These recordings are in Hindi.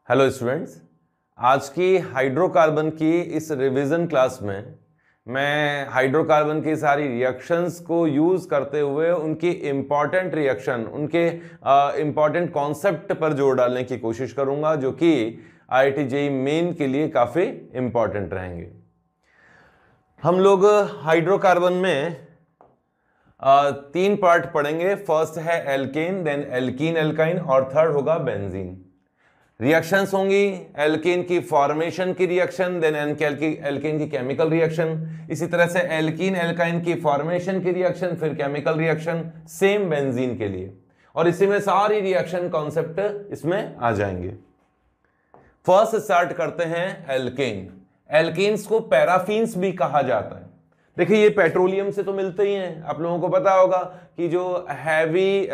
हेलो स्टूडेंट्स, आज की हाइड्रोकार्बन की इस रिवीजन क्लास में मैं हाइड्रोकार्बन की सारी रिएक्शंस को यूज करते हुए उनकी इम्पॉर्टेंट रिएक्शन, उनके इम्पॉर्टेंट कॉन्सेप्ट पर जोर डालने की कोशिश करूंगा, जो कि IIT JEE मेन के लिए काफी इम्पॉर्टेंट रहेंगे। हम लोग हाइड्रोकार्बन में तीन पार्ट पढ़ेंगे। फर्स्ट है एल्केन, देन एल्कीन एल्काइन और थर्ड होगा बेंजीन। रिएक्शंस होंगी एल्केन की फॉर्मेशन की रिएक्शन, देन एल्केन की केमिकल रिएक्शन, इसी तरह से एल्कीन एल्काइन की फॉर्मेशन की रिएक्शन, फिर केमिकल रिएक्शन, सेम बेंजीन के लिए। और इसी में सारी रिएक्शन कॉन्सेप्ट इसमें आ जाएंगे। फर्स्ट स्टार्ट करते हैं एल्केन। एल्केन्स को पैराफिन्स भी कहा जाता है। देखिए, ये पेट्रोलियम से तो मिलते ही हैं। आप लोगों को पता होगा कि जो हैवी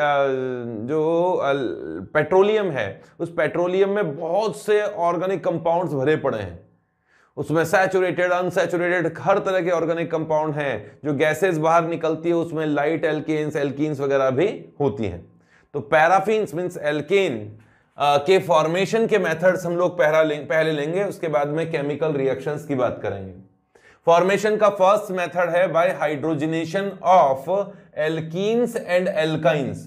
पेट्रोलियम है, उस पेट्रोलियम में बहुत से ऑर्गेनिक कंपाउंड्स भरे पड़े हैं। उसमें सैचुरेटेड, अनसैचुरेटेड, हर तरह के ऑर्गेनिक कंपाउंड हैं। जो गैसेस बाहर निकलती है उसमें लाइट एल्केन्स, एल्कीन्स वगैरह भी होती हैं। तो पैराफिन्स मींस एल्केन के फॉर्मेशन के मेथड्स हम लोग पहले लेंगे, उसके बाद में केमिकल रिएक्शंस की बात करेंगे। फॉर्मेशन का फर्स्ट मेथड है by hydrogenation of alkenes and alkynes.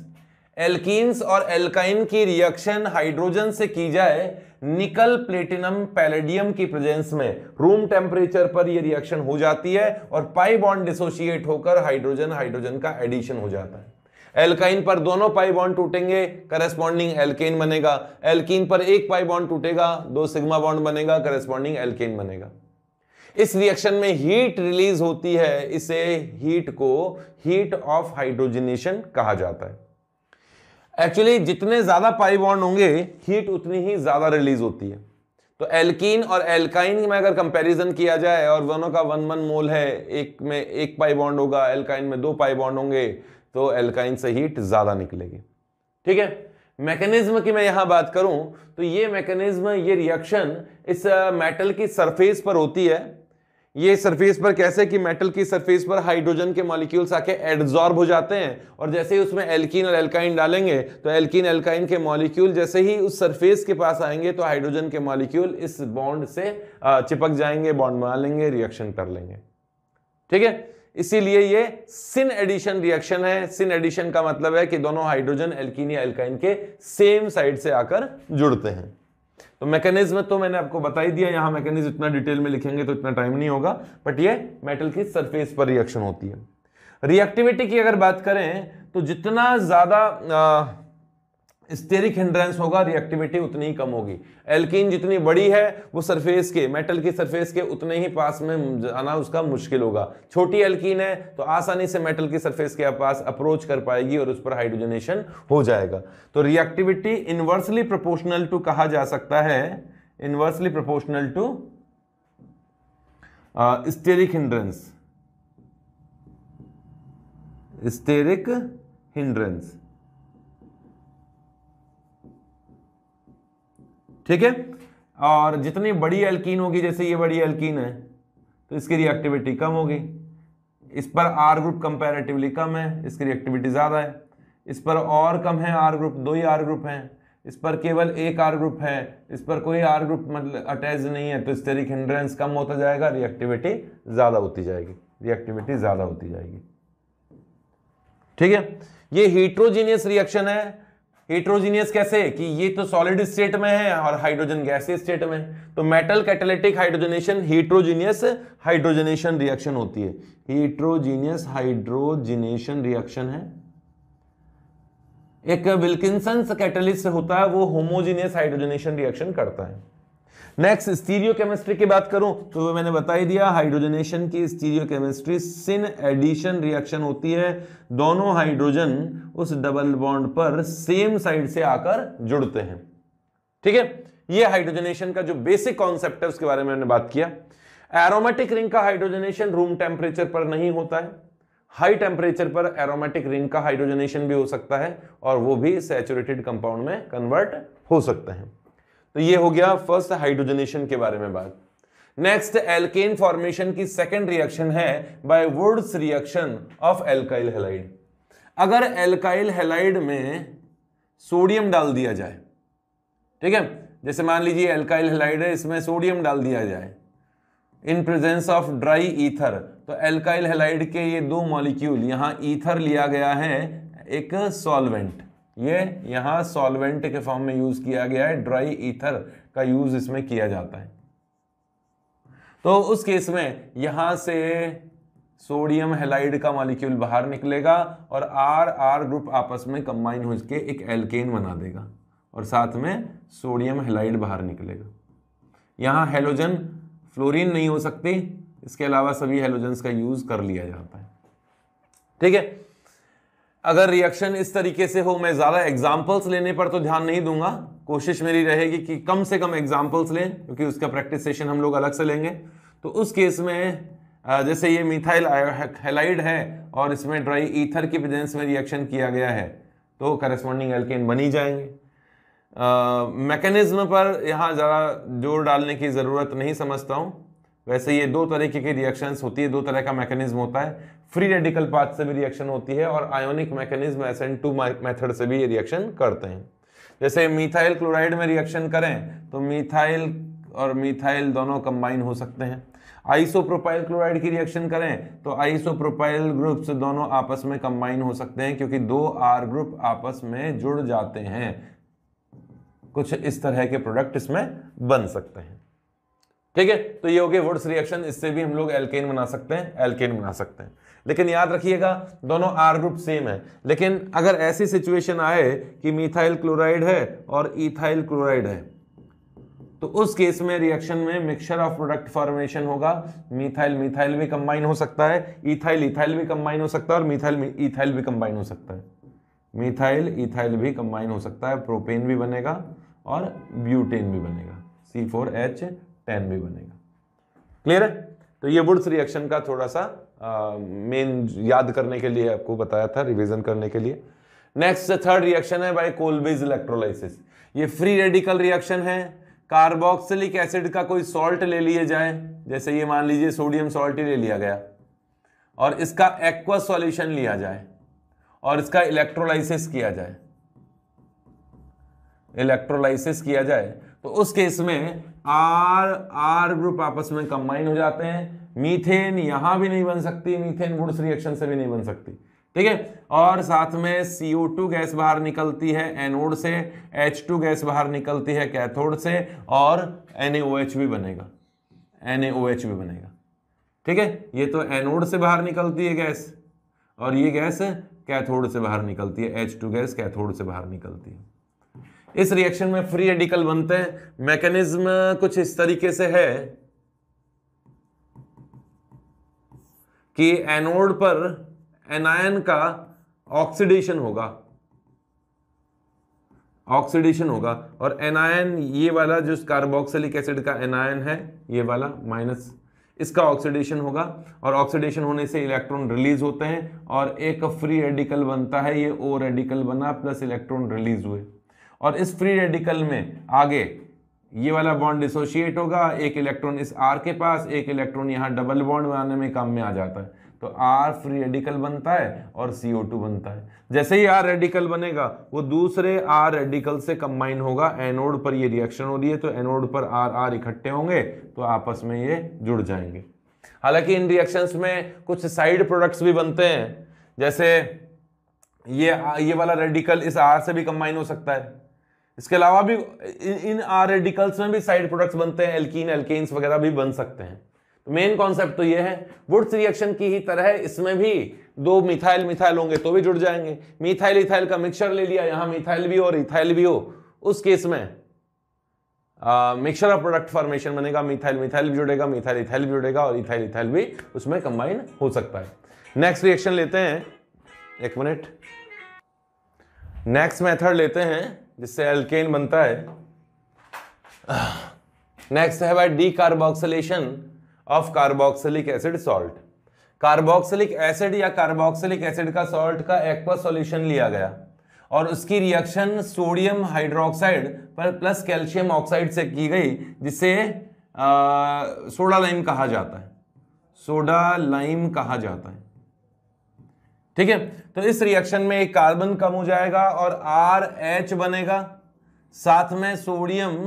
Alkenes और एल्काइन की रिएक्शन हाइड्रोजन से की जाए निकल, प्लेटिनम, पैलेडियम की प्रेजेंस में। रूम टेम्परेचर पर यह रिएक्शन हो जाती है और पाई बॉन्ड डिसोशिएट होकर हाइड्रोजन का एडिशन हो जाता है। एल्काइन पर दोनों पाई बॉन्ड टूटेंगे, करेस्पॉन्डिंग एल्केन बनेगा। एल्कीन पर एक पाई बॉन्ड टूटेगा, 2 सिग्मा बॉन्ड बनेगा, करेस्पॉन्डिंग एल्केन बनेगा। इस रिएक्शन में हीट रिलीज होती है। इसे हीट को हीट ऑफ हाइड्रोजनेशन कहा जाता है। एक्चुअली जितने ज्यादा पाई बॉन्ड होंगे, हीट उतनी ही ज्यादा रिलीज होती है। तो एल्कीन और एल्काइन में अगर कंपैरिजन किया जाए और दोनों का 1-1 मोल है, एक में 1 पाई बॉन्ड होगा, एल्काइन में 2 पाई बॉन्ड होंगे, तो एल्काइन से हीट ज्यादा निकलेगी। ठीक है। मैकेनिज्म की मैं यहां बात करूं तो ये मैकेनिज्म, ये रिएक्शन इस मेटल की सरफेस पर होती है। ये सरफेस पर कैसे कि मेटल की सरफेस पर हाइड्रोजन के मॉलिक्यूल्स आके एडजॉर्ब हो जाते हैं, और जैसे ही उसमें एल्कीन और एल्काइन डालेंगे तो एल्कीन एल्काइन के मॉलिक्यूल जैसे ही उस सरफेस के पास आएंगे तो हाइड्रोजन के मॉलिक्यूल इस बॉन्ड से चिपक जाएंगे, बॉन्ड बना लेंगे, रिएक्शन कर लेंगे। ठीक है। इसीलिए ये सिन एडिशन रिएक्शन है। सिन एडिशन का मतलब है कि दोनों हाइड्रोजन एल्कीन या एल्काइन के सेम साइड से आकर जुड़ते हैं। तो मैकेनिज्म तो मैंने आपको बता ही दिया। यहां मैकेनिज्म इतना डिटेल में लिखेंगे तो इतना टाइम नहीं होगा, बट ये मेटल की सरफेस पर रिएक्शन होती है। रिएक्टिविटी की अगर बात करें तो जितना ज्यादा स्टेरिक हिंड्रेंस होगा, रिएक्टिविटी उतनी ही कम होगी। एल्कीन जितनी बड़ी है वो सरफेस के, मेटल की सरफेस के उतने ही पास में आना उसका मुश्किल होगा। छोटी एल्कीन है तो आसानी से मेटल की सरफेस के पास अप्रोच कर पाएगी और उस पर हाइड्रोजनेशन हो जाएगा। तो रिएक्टिविटी इनवर्सली प्रोपोर्शनल टू कहा जा सकता है, inversely proportional to steric hindrance, steric hindrance. ठीक है। और जितनी बड़ी एल्कीन होगी, जैसे ये बड़ी एल्कीन है, तो इसकी रिएक्टिविटी कम होगी। इस पर R ग्रुप कंपैरेटिवली कम है, इसकी रिएक्टिविटी ज्यादा है। इस पर और कम है R ग्रुप, 2 ही R ग्रुप हैं। इस पर केवल 1 R ग्रुप है, इस पर कोई R ग्रुप मतलब अटैच नहीं है, तो स्टेरिक हिंड्रेंस कम होता जाएगा, रिएक्टिविटी ज्यादा होती जाएगी, रिएक्टिविटी ज्यादा होती जाएगी। ठीक है। ये हेट्रोजीनियस रिएक्शन है। हेट्रोजीनियस कैसे कि ये तो सॉलिड स्टेट में है और हाइड्रोजन गैसीय स्टेट में है। तो metal catalytic hydrogenation heterogeneous hydrogenation reaction होती है। हेट्रोजीनियस हाइड्रोजनेशन रिएक्शन है। एक विल्किंसन कैटालिस्ट होता है, वो होमोजीनियस हाइड्रोजनेशन रिएक्शन करता है। नेक्स्ट स्टीरियोकेमिस्ट्री की बात करूं तो मैंने बता ही दिया, हाइड्रोजनेशन की स्टीरियोकेमिस्ट्री सिन एडिशन रिएक्शन होती है। दोनों हाइड्रोजन उस डबल बॉन्ड पर सेम साइड से आकर जुड़ते हैं। ठीक है। ये हाइड्रोजनेशन का जो बेसिक कॉन्सेप्ट है उसके बारे में मैंने बात किया। एरोमेटिक रिंग का हाइड्रोजनेशन रूम टेम्परेचर पर नहीं होता है। हाई टेम्परेचर पर एरोमेटिक रिंग का हाइड्रोजनेशन भी हो सकता है और वो भी सैचुरेटेड कंपाउंड में कन्वर्ट हो सकता है। तो ये हो गया फर्स्ट हाइड्रोजनेशन के बारे में बात। नेक्स्ट एल्केन फॉर्मेशन की सेकंड रिएक्शन है by Wurtz reaction of alkyl halide. अगर एल्काइल हैलाइड में सोडियम डाल दिया जाए, ठीक है, जैसे मान लीजिए एल्काइल हैलाइड है, इसमें सोडियम डाल दिया जाए in presence of dry ether, तो एल्काइल हैलाइड के ये दो मॉलिक्यूल, यहां ईथर लिया गया है एक सॉल्वेंट, ये यहां सॉल्वेंट के फॉर्म में यूज किया गया है, ड्राई ईथर का यूज इसमें किया जाता है। तो उस केस में यहां से सोडियम हैलाइड का मॉलिक्यूल बाहर निकलेगा और आर आर ग्रुप आपस में कंबाइन होकर एक एल्केन बना देगा और साथ में सोडियम हैलाइड बाहर निकलेगा। यहां हेलोजन फ्लोरीन नहीं हो सकती, इसके अलावा सभी हेलोजेंस का यूज कर लिया जाता है। ठीक है, अगर रिएक्शन इस तरीके से हो, मैं ज्यादा एग्जांपल्स लेने पर तो ध्यान नहीं दूंगा, कोशिश मेरी रहेगी कि कम से कम एग्जांपल्स लें, क्योंकि उसका प्रैक्टिस सेशन हम लोग अलग से लेंगे। तो उस केस में जैसे ये मिथाइल हैलाइड है और इसमें ड्राई ईथर की प्रेजेंस में रिएक्शन किया गया है, तो करस्पॉन्डिंग एल्केन बन ही जाएंगे। मैकेनिज्म पर यहाँ ज़रा जोर डालने की ज़रूरत नहीं समझता हूँ। वैसे ये दो तरीके की रिएक्शंस होती है, दो तरह का मैकेनिज्म होता है, फ्री रेडिकल पाथ से भी रिएक्शन होती है और आयोनिक मैकेनिज्म SN2 मेथड से भी ये रिएक्शन करते हैं। जैसे मिथाइल क्लोराइड में रिएक्शन करें तो मिथाइल और मिथाइल दोनों कंबाइन हो सकते हैं। आइसोप्रोपाइल क्लोराइड की रिएक्शन करें तो आइसोप्रोपाइल ग्रुप्स दोनों आपस में कंबाइन हो सकते हैं, क्योंकि दो R ग्रुप आपस में जुड़ जाते हैं। कुछ इस तरह के प्रोडक्ट इसमें बन सकते हैं। ठीक है, तो ये हो गया वुड्स रिएक्शन, इससे भी हम लोग एल्केन बना सकते हैं, एल्केन बना सकते हैं। लेकिन याद रखिएगा दोनों R ग्रुप सेम है। लेकिन अगर ऐसी सिचुएशन आए कि मिथाइल क्लोराइड है और इथाइल क्लोराइड है, तो उस केस में रिएक्शन में मिक्सचर ऑफ प्रोडक्ट फॉर्मेशन होगा। मिथाइल मिथाइल भी कंबाइन हो सकता है, इथाइल इथाइल भी कंबाइन हो सकता है और मिथाइल इथाइल भी कंबाइन हो सकता है। मिथाइल इथाइल भी कंबाइन हो सकता है, प्रोपेन भी बनेगा और ब्यूटेन भी बनेगा, C4H10 भी बनेगा। क्लियर है? तो ये वुड्स रिएक्शन का थोड़ा सा मेन याद करने के लिए आपको बताया था, रिवीजन करने के लिए। नेक्स्ट थर्ड रिएक्शन है बाय कोल्बेज इलेक्ट्रोलाइसिस। ये फ्री रेडिकल रिएक्शन है। कार्बोक्सिलिक एसिड का कोई सॉल्ट ले लिया जाए, जैसे ये मान लीजिए सोडियम सॉल्ट ही ले लिया गया, और इसका एक्वस सॉल्यूशन लिया जाए और इसका इलेक्ट्रोलाइसिस किया जाए, इलेक्ट्रोलाइसिस किया जाए, तो उस केस में आर ग्रुप आपस में कंबाइन हो जाते हैं। मीथेन यहां भी नहीं बन सकती, मीथेन वुड्स रिएक्शन से भी नहीं बन सकती। ठीक है, और साथ में CO2 गैस बाहर निकलती है एनोड से, H2 गैस बाहर निकलती है कैथोड से, और NaOH भी बनेगा, NaOH भी बनेगा। ठीक है, ये तो एनोड से बाहर निकलती है गैस और ये गैस कैथोड से बाहर निकलती है, H2 गैस कैथोड से बाहर निकलती है। इस रिएक्शन में फ्री रेडिकल बनते हैं। मैकेनिज्म कुछ इस तरीके से है कि एनोड पर एनायन का ऑक्सीडेशन होगा, ऑक्सीडेशन होगा, और एनायन ये वाला जो कार्बोक्सिलिक एसिड का एनायन है, ये वाला माइनस, इसका ऑक्सीडेशन होगा और ऑक्सीडेशन होने से इलेक्ट्रॉन रिलीज होते हैं और एक फ्री रेडिकल बनता है। ये O रेडिकल बना प्लस इलेक्ट्रॉन रिलीज हुए, और इस फ्री रेडिकल में आगे ये वाला बॉन्ड डिसोशिएट होगा, एक इलेक्ट्रॉन इस R के पास, एक इलेक्ट्रॉन यहाँ डबल बॉन्ड बनाने में काम में आ जाता है, तो R फ्री रेडिकल बनता है और CO2 बनता है। जैसे ही R रेडिकल बनेगा वो दूसरे R रेडिकल से कंबाइन होगा। एनोड पर ये रिएक्शन हो रही है तो एनोड पर R इकट्ठे होंगे तो आपस में ये जुड़ जाएंगे। हालांकि इन रिएक्शंस में कुछ साइड प्रोडक्ट्स भी बनते हैं, जैसे ये वाला रेडिकल इस R से भी कंबाइन हो सकता है। इसके अलावा भी इन R रेडिकल्स में भी साइड प्रोडक्ट्स बनते हैं, एल्कीन एल्केन्स वगैरह भी बन सकते हैं। तो मेन कॉन्सेप्ट तो ये है, वुड्स रिएक्शन की ही तरह इसमें भी दो मिथाइल मिथाइल होंगे तो भी जुड़ जाएंगे। मिथाइल इथाइल का मिक्सचर ले लिया, यहां मिथाइल भी और इथाइल भी हो, उस केस में मिक्सचर ऑफ प्रोडक्ट फॉर्मेशन बनेगा। मिथाइल मिथाइल भी जुड़ेगा, मिथाइल इथाइल भी जुड़ेगा और इथाइल इथाइल भी उसमें कंबाइन हो सकता है। नेक्स्ट रिएक्शन लेते हैं, एक मिनट, नेक्स्ट मेथड लेते हैं जिससे एल्केन बनता है। नेक्स्ट है by decarboxylation of carboxylic acid salt. Carboxylic acid या कार्बोक्सिलिक एसिड का सॉल्ट का एक्वस सॉल्यूशन लिया गया और उसकी रिएक्शन सोडियम हाइड्रोक्साइड पर प्लस कैल्शियम ऑक्साइड से की गई, जिसे सोडा लाइम कहा जाता है, सोडा लाइम कहा जाता है। ठीक है, तो इस रिएक्शन में एक कार्बन कम हो जाएगा और RH बनेगा, साथ में सोडियम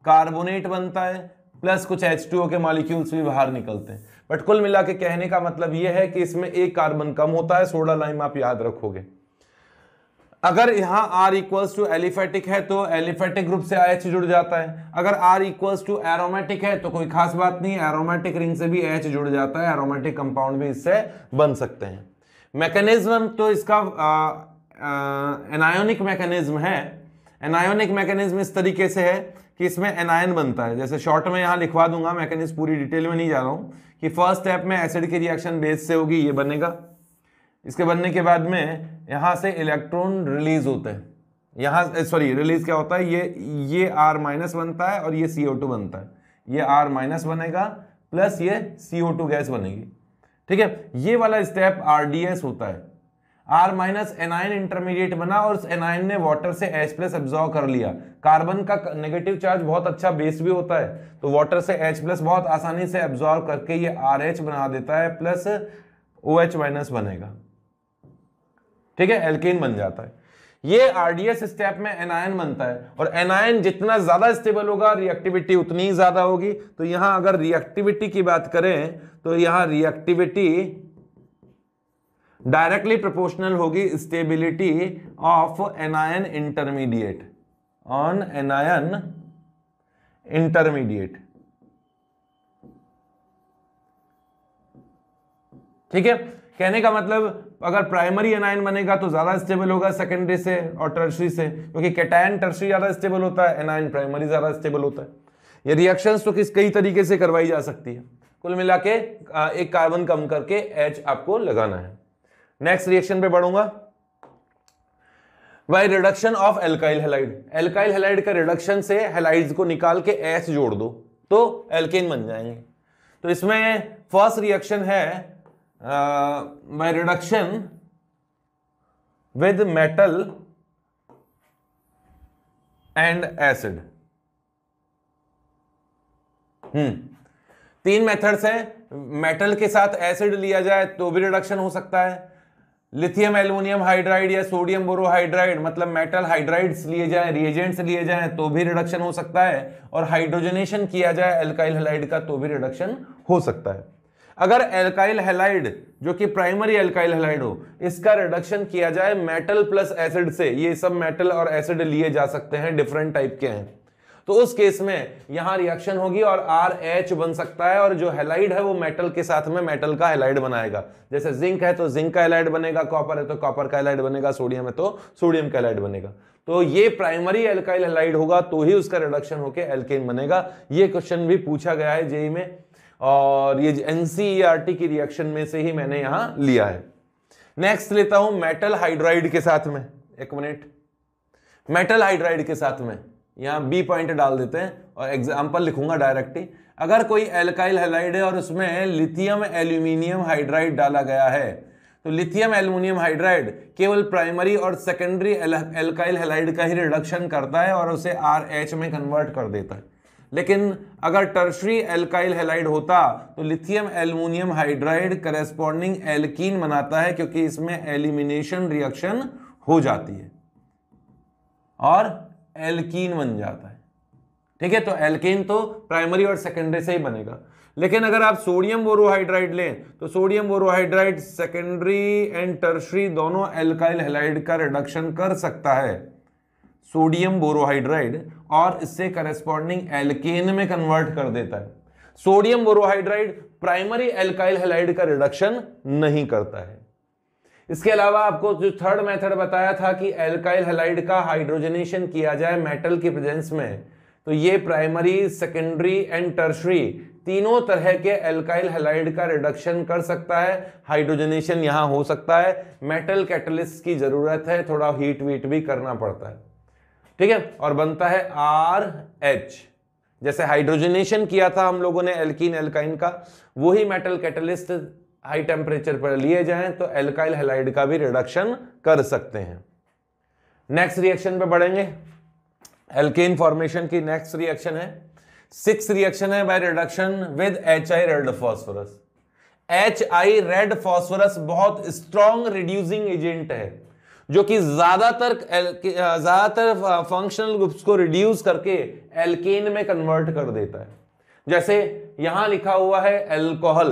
कार्बोनेट बनता है प्लस कुछ H2O के मॉलिक्यूल्स भी बाहर निकलते हैं। बट कुल मिला के कहने का मतलब यह है कि इसमें एक कार्बन कम होता है, सोडा लाइम आप याद रखोगे। अगर यहां R इक्वल्स टू एलिफेटिक है तो एलिफेटिक ग्रुप से OH जुड़ जाता है, अगर R इक्वल्स टू एरोमेटिक है तो कोई खास बात नहीं, एरोमेटिक रिंग से भी OH जुड़ जाता है, एरोमेटिक कंपाउंड भी इससे बन सकते हैं। मैकेनिज्म तो इसका एनायोनिक मैकेनिज्म है। एनायोनिक मैकेनिज्म इस तरीके से है कि इसमें एनायन बनता है, जैसे शॉर्ट में यहां लिखवा दूंगा, मैकेनिज्म पूरी डिटेल में नहीं जा रहा हूं, कि फर्स्ट स्टेप में एसिड की रिएक्शन बेस से होगी, ये बनेगा, इसके बनने के बाद में यहां से इलेक्ट्रॉन रिलीज होते हैं, यहां सॉरी रिलीज क्या होता है, ये R माइनस बनता है और ये CO2 बनता है, ये R माइनस बनेगा प्लस ये CO2 गैस बनेगी, ठीक है। ये वाला स्टेप RDS होता है, R माइनस एनायन इंटरमीडिएट बना और उस एनायन ने वाटर से H प्लस एब्जॉर्ब कर लिया। कार्बन का नेगेटिव चार्ज बहुत अच्छा बेस भी होता है, तो वाटर से H प्लस बहुत आसानी से एब्जॉर्ब करके ये RH बना देता है प्लस OH माइनस बनेगा, ठीक है, एल्केन बन जाता है। ये RDS स्टेप में एनायन बनता है और एनायन जितना ज्यादा स्टेबल होगा रिएक्टिविटी उतनी ही ज्यादा होगी। तो यहां अगर रिएक्टिविटी की बात करें तो यहां रिएक्टिविटी डायरेक्टली प्रोपोर्शनल होगी stability of anion intermediate on anion intermediate, ठीक है। कहने का मतलब अगर प्राइमरी एनायन बनेगा तो ज्यादा स्टेबल होगा सेकेंडरी से और टर्शरी से, क्योंकि कैटायन टर्शरी ज्यादा स्टेबल होता है, एनायन प्राइमरी ज्यादा स्टेबल होता है। ये रिएक्शंस तो कई तरीके से करवाई जा सकती है। कुल मिला के एक कार्बन कम करके H आपको लगाना है। नेक्स्ट रिएक्शन पे बढ़ूंगा, by reduction of alkyl halide. Alkyl halide का रिडक्शन से हैलाइड्स को निकाल के H जोड़ दो तो एल्केन बन जाएंगे। तो इसमें फर्स्ट रिएक्शन है by reduction with metal and acid. तीन मेथड्स हैं, मेटल के साथ एसिड लिया जाए तो भी रिडक्शन हो सकता है, लिथियम एल्युमिनियम हाइड्राइड या सोडियम बोरोहाइड्राइड मतलब मेटल हाइड्राइड्स लिए जाएं, रिएजेंट्स लिए जाएं तो भी रिडक्शन हो सकता है, और हाइड्रोजनेशन किया जाए एल्काइल हैलाइड का तो भी रिडक्शन हो सकता है। अगर एल्काइल हैलाइड जो कि प्राइमरी एल्काइल हैलाइड हो, इसका रिडक्शन किया जाए मेटल प्लस एसिड से, ये सब मेटल और एसिड लिए जा सकते हैं, डिफरेंट टाइप के हैं, तो उस केस में यहां रिएक्शन होगी और RH बन सकता है, और जो हैलाइड है वो मेटल के साथ में मेटल का हैलाइड बनाएगा। जैसे जिंक है तो जिंक का हैलाइड बनेगा, कॉपर है तो कॉपर का हैलाइड बनेगा, सोडियम है तो सोडियम का हैलाइड बनेगा। तो ये प्राइमरी एल्काइल हैलाइड होगा तो ही उसका रिडक्शन होकर एल्केन बनेगा। ये क्वेश्चन भी पूछा गया है जेईई में, और ये NCERT की रिएक्शन में से ही मैंने यहां लिया है। नेक्स्ट लेता हूं मेटल हाइड्राइड के साथ में, एक मिनट, मेटल हाइड्राइड के साथ में यहां B पॉइंट डाल देते हैं और एग्जांपल लिखूंगा डायरेक्ट ही। अगर कोई एल्काइल हैलाइड है और उसमें लिथियम एल्यूमिनियम हाइड्राइड डाला गया है, तो लिथियम एल्यूमिनियम हाइड्राइड केवल प्राइमरी और सेकेंडरी एल्काइल हैलाइड का ही रिडक्शन करता है और उसे RH में कन्वर्ट कर देता है। लेकिन अगर टर्शरी एल्काइल हैलाइड होता तो lithium aluminium hydride corresponding alkene बनाता है, क्योंकि इसमें एलिमिनेशन रिएक्शन हो जाती है और एल्कीन बन जाता है, ठीक है। तो एल्केन तो प्राइमरी और सेकेंडरी से ही बनेगा। लेकिन अगर आप सोडियम बोरोहाइड्राइड लें तो sodium borohydride secondary and tertiary दोनों एल्काइल हैलाइड का रिडक्शन कर सकता है, सोडियम बोरोहाइड्राइड, और इससे करेस्पॉन्डिंग एल्केन में कन्वर्ट कर देता है। Sodium borohydride primary alkyl halide का रिडक्शन नहीं करता है। इसके अलावा आपको जो थर्ड मेथड बताया था कि एल्काइल हैलाइड का हाइड्रोजनेशन किया जाए मेटल की प्रेजेंस में, तो ये प्राइमरी, सेकेंडरी एंड टर्शरी तीनों तरह के एल्काइल हैलाइड का रिडक्शन कर सकता है। हाइड्रोजनेशन यहां हो सकता है, मेटल कैटलिस्ट की जरूरत है, थोड़ा हीट वीट भी करना पड़ता है, ठीक है, और बनता है RH। जैसे हाइड्रोजनेशन किया था हम लोगों ने एल्कीन एल्काइन का, वही मेटल कैटलिस्ट हाई टेम्परेचर पर लिए जाएं तो एल्काइल हैलाइड का भी रिडक्शन कर सकते हैं। नेक्स्ट रिएक्शन पे बढ़ेंगे, एल्केन फॉर्मेशन की नेक्स्ट रिएक्शन है, 6th रिएक्शन है by reduction with HI red phosphorus. HI red phosphorus बहुत स्ट्रॉन्ग रिड्यूसिंग एजेंट है, जो कि ज्यादातर फंक्शनल ग्रुप्स को रिड्यूस करके एल्केन में कन्वर्ट कर देता है। जैसे यहां लिखा हुआ है एल्कोहल,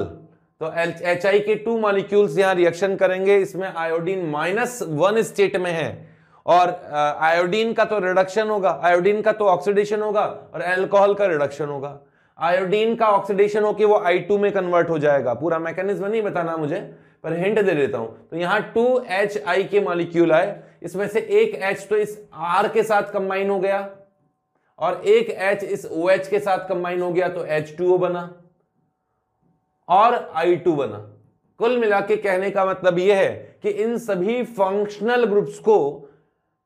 तो HI के 2 मॉलिक्यूल्स यहां रिएक्शन करेंगे, इसमें आयोडीन -1 स्टेट में है, और आयोडीन का तो रिडक्शन होगा, आयोडीन का तो ऑक्सीडेशन होगा, और अल्कोहल का रिडक्शन होगा। आयोडीन का ऑक्सीडेशन होकर वो I2 में कन्वर्ट हो जाएगा। पूरा मैकेनिज्म नहीं बताना मुझे, पर हिंट दे देता हूं। तो यहां 2HI के मॉलिक्यूल आए, इसमें से एक H तो इस R के साथ कंबाइन हो गया और एक H इस OH के साथ कंबाइन हो गया, तो H2O बना और I2 बना। कुल मिला के कहने का मतलब यह है कि इन सभी फंक्शनल ग्रुप्स को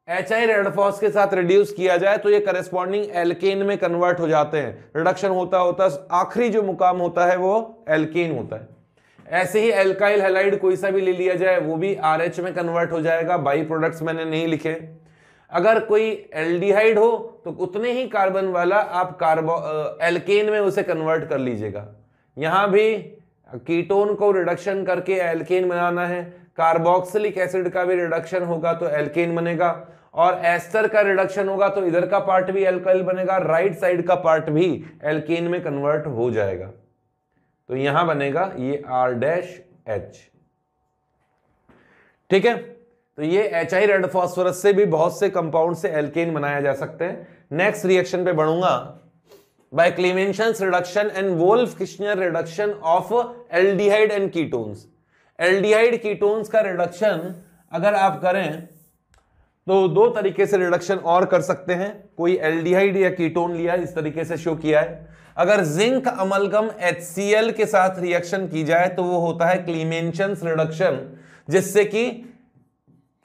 HI रेड फॉस के साथ रिड्यूस किया जाए तो ये करेस्पॉन्डिंग एल्केन में कन्वर्ट हो जाते हैं। रिडक्शन होता होता आखिरी जो मुकाम होता है वो एल्केन होता है। ऐसे ही एल्काइल हैलाइड कोई सा भी ले लिया जाए वो भी RH में कन्वर्ट हो जाएगा। बाई प्रोडक्ट्स मैंने नहीं लिखे। अगर कोई एल्डिहाइड हो तो उतने ही कार्बन वाला आप एल्केन में उसे कन्वर्ट कर लीजिएगा। यहां भी कीटोन को रिडक्शन करके एल्केन बनाना है। कार्बोक्सिलिक एसिड का भी रिडक्शन होगा तो एल्केन बनेगा, और एस्टर का रिडक्शन होगा तो इधर का पार्ट भी एल्काइल बनेगा, राइट साइड का पार्ट भी एल्केन में कन्वर्ट हो जाएगा। तो यहां बनेगा ये R-H। ठीक है, तो ये HI रेड फॉस्फोरस से भी बहुत से कंपाउंड से एल्केन बनाया जा सकते हैं। नेक्स्ट रिएक्शन पे बढ़ूंगा। By Clemmensen's reduction and Wolff Kishner reduction of aldehyde and ketones. Aldehyde ketones का रिडक्शन अगर आप करें तो दो तरीके से रिडक्शन और कर सकते हैं। कोई एल्डिहाइड या कीटोन लिया, इस तरीके से शो किया है। अगर जिंक अमलगम HCl के साथ रिएक्शन की जाए तो वो होता है क्लीमेंशंस रिडक्शन, जिससे कि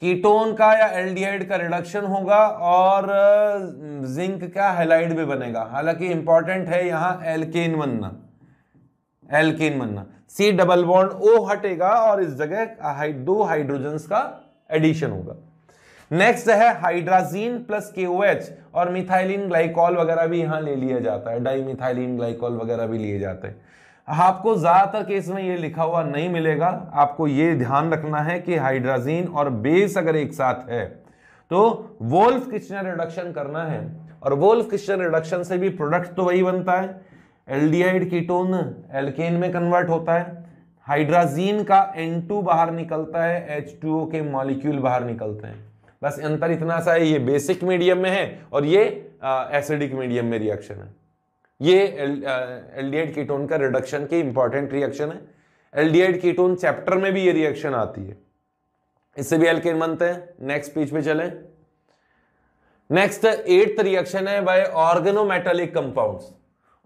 कीटोन का या एल्डिहाइड का रिडक्शन होगा और जिंक का हैलाइड भी बनेगा। हालांकि इंपॉर्टेंट है यहां एल्केन बनना, एल्केन बनना। C डबल बॉन्ड O हटेगा और इस जगह 2 हाइड्रोजन्स का एडिशन होगा। नेक्स्ट है हाइड्राजीन प्लस KOH, और मिथाइलिन ग्लाइकॉल वगैरह भी यहां ले लिया जाता है, डाइमिथाइलिन ग्लाइकॉल वगैरह भी लिए जाते हैं। आपको ज्यादातर केस में ये लिखा हुआ नहीं मिलेगा। आपको ये ध्यान रखना है कि हाइड्राजीन और बेस अगर एक साथ है तो वोल्फ-किश्नर रिडक्शन करना है, और वोल्फ-किश्नर रिडक्शन से भी प्रोडक्ट तो वही बनता है। एल्डिहाइड कीटोन एल्केन में कन्वर्ट होता है, हाइड्राजीन का N2 बाहर निकलता है, H2O के मॉलिक्यूल बाहर निकलते हैं। बस अंतर इतना सा है, ये बेसिक मीडियम में है और ये एसिडिक मीडियम में रिएक्शन है। ये एल्डिहाइड कीटोन का रिडक्शन की इंपॉर्टेंट रिएक्शन है। एल्डिहाइड कीटोन चैप्टर में भी ये रिएक्शन आती है, इससे भी एल्केन बनते हैं। नेक्स्ट पेज पे चलें। नेक्स्ट 8th रिएक्शन है by organometallic compounds.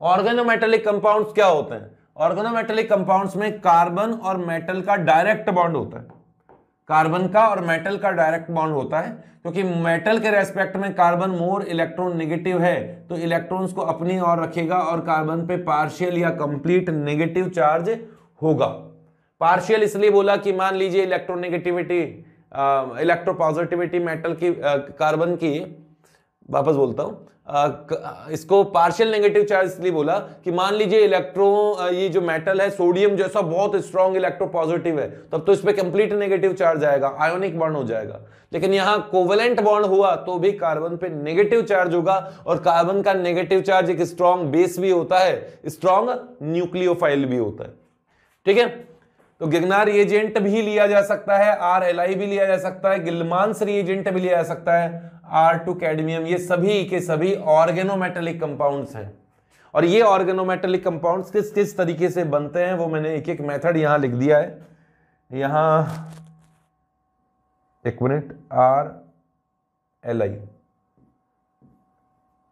Organometallic compounds क्या होते हैं? ऑर्गेनोमेटेलिक कंपाउंड्स में कार्बन और मेटल का डायरेक्ट बॉन्ड होता है। कार्बन का और मेटल का डायरेक्ट बॉन्ड होता है, क्योंकि मेटल के रेस्पेक्ट में कार्बन मोर इलेक्ट्रॉन नेगेटिव है तो इलेक्ट्रॉन्स को अपनी ओर रखेगा और कार्बन पे पार्शियल या कंप्लीट नेगेटिव चार्ज होगा। पार्शियल इसलिए बोला कि मान लीजिए इलेक्ट्रोनेगेटिविटी इलेक्ट्रोपॉजिटिविटी मेटल की कार्बन की, वापस बोलता हूं, इसको पार्शियल नेगेटिव चार्ज इसलिए बोला कि मान लीजिए ये जो मेटल है सोडियम जैसा बहुत स्ट्रॉन्ग इलेक्ट्रोपॉजिटिव है, तब तो इस पे कंप्लीट नेगेटिव चार्ज आएगा, आयोनिक बॉन्ड हो जाएगा। लेकिन यहां कोवेलेंट बॉन्ड हुआ तो भी कार्बन पे नेगेटिव चार्ज होगा, और कार्बन का नेगेटिव चार्ज एक स्ट्रॉन्ग बेस भी होता है, स्ट्रॉन्ग न्यूक्लियोफाइल भी होता है। ठीक है, तो गिगनार रिएजेंट भी लिया जा सकता है, RLi भी लिया जा सकता है, गिलमांस रिएजेंट भी लिया जा सकता है, R2 कैडमियम। ये सभी के सभी ऑर्गेनोमेटेलिक कंपाउंड्स हैं। और ये ऑर्गेनोमेटेलिक कंपाउंड्स किस किस तरीके से बनते हैं वो मैंने एक एक मेथड यहां लिख दिया है। यहां एक मिनट, RLi,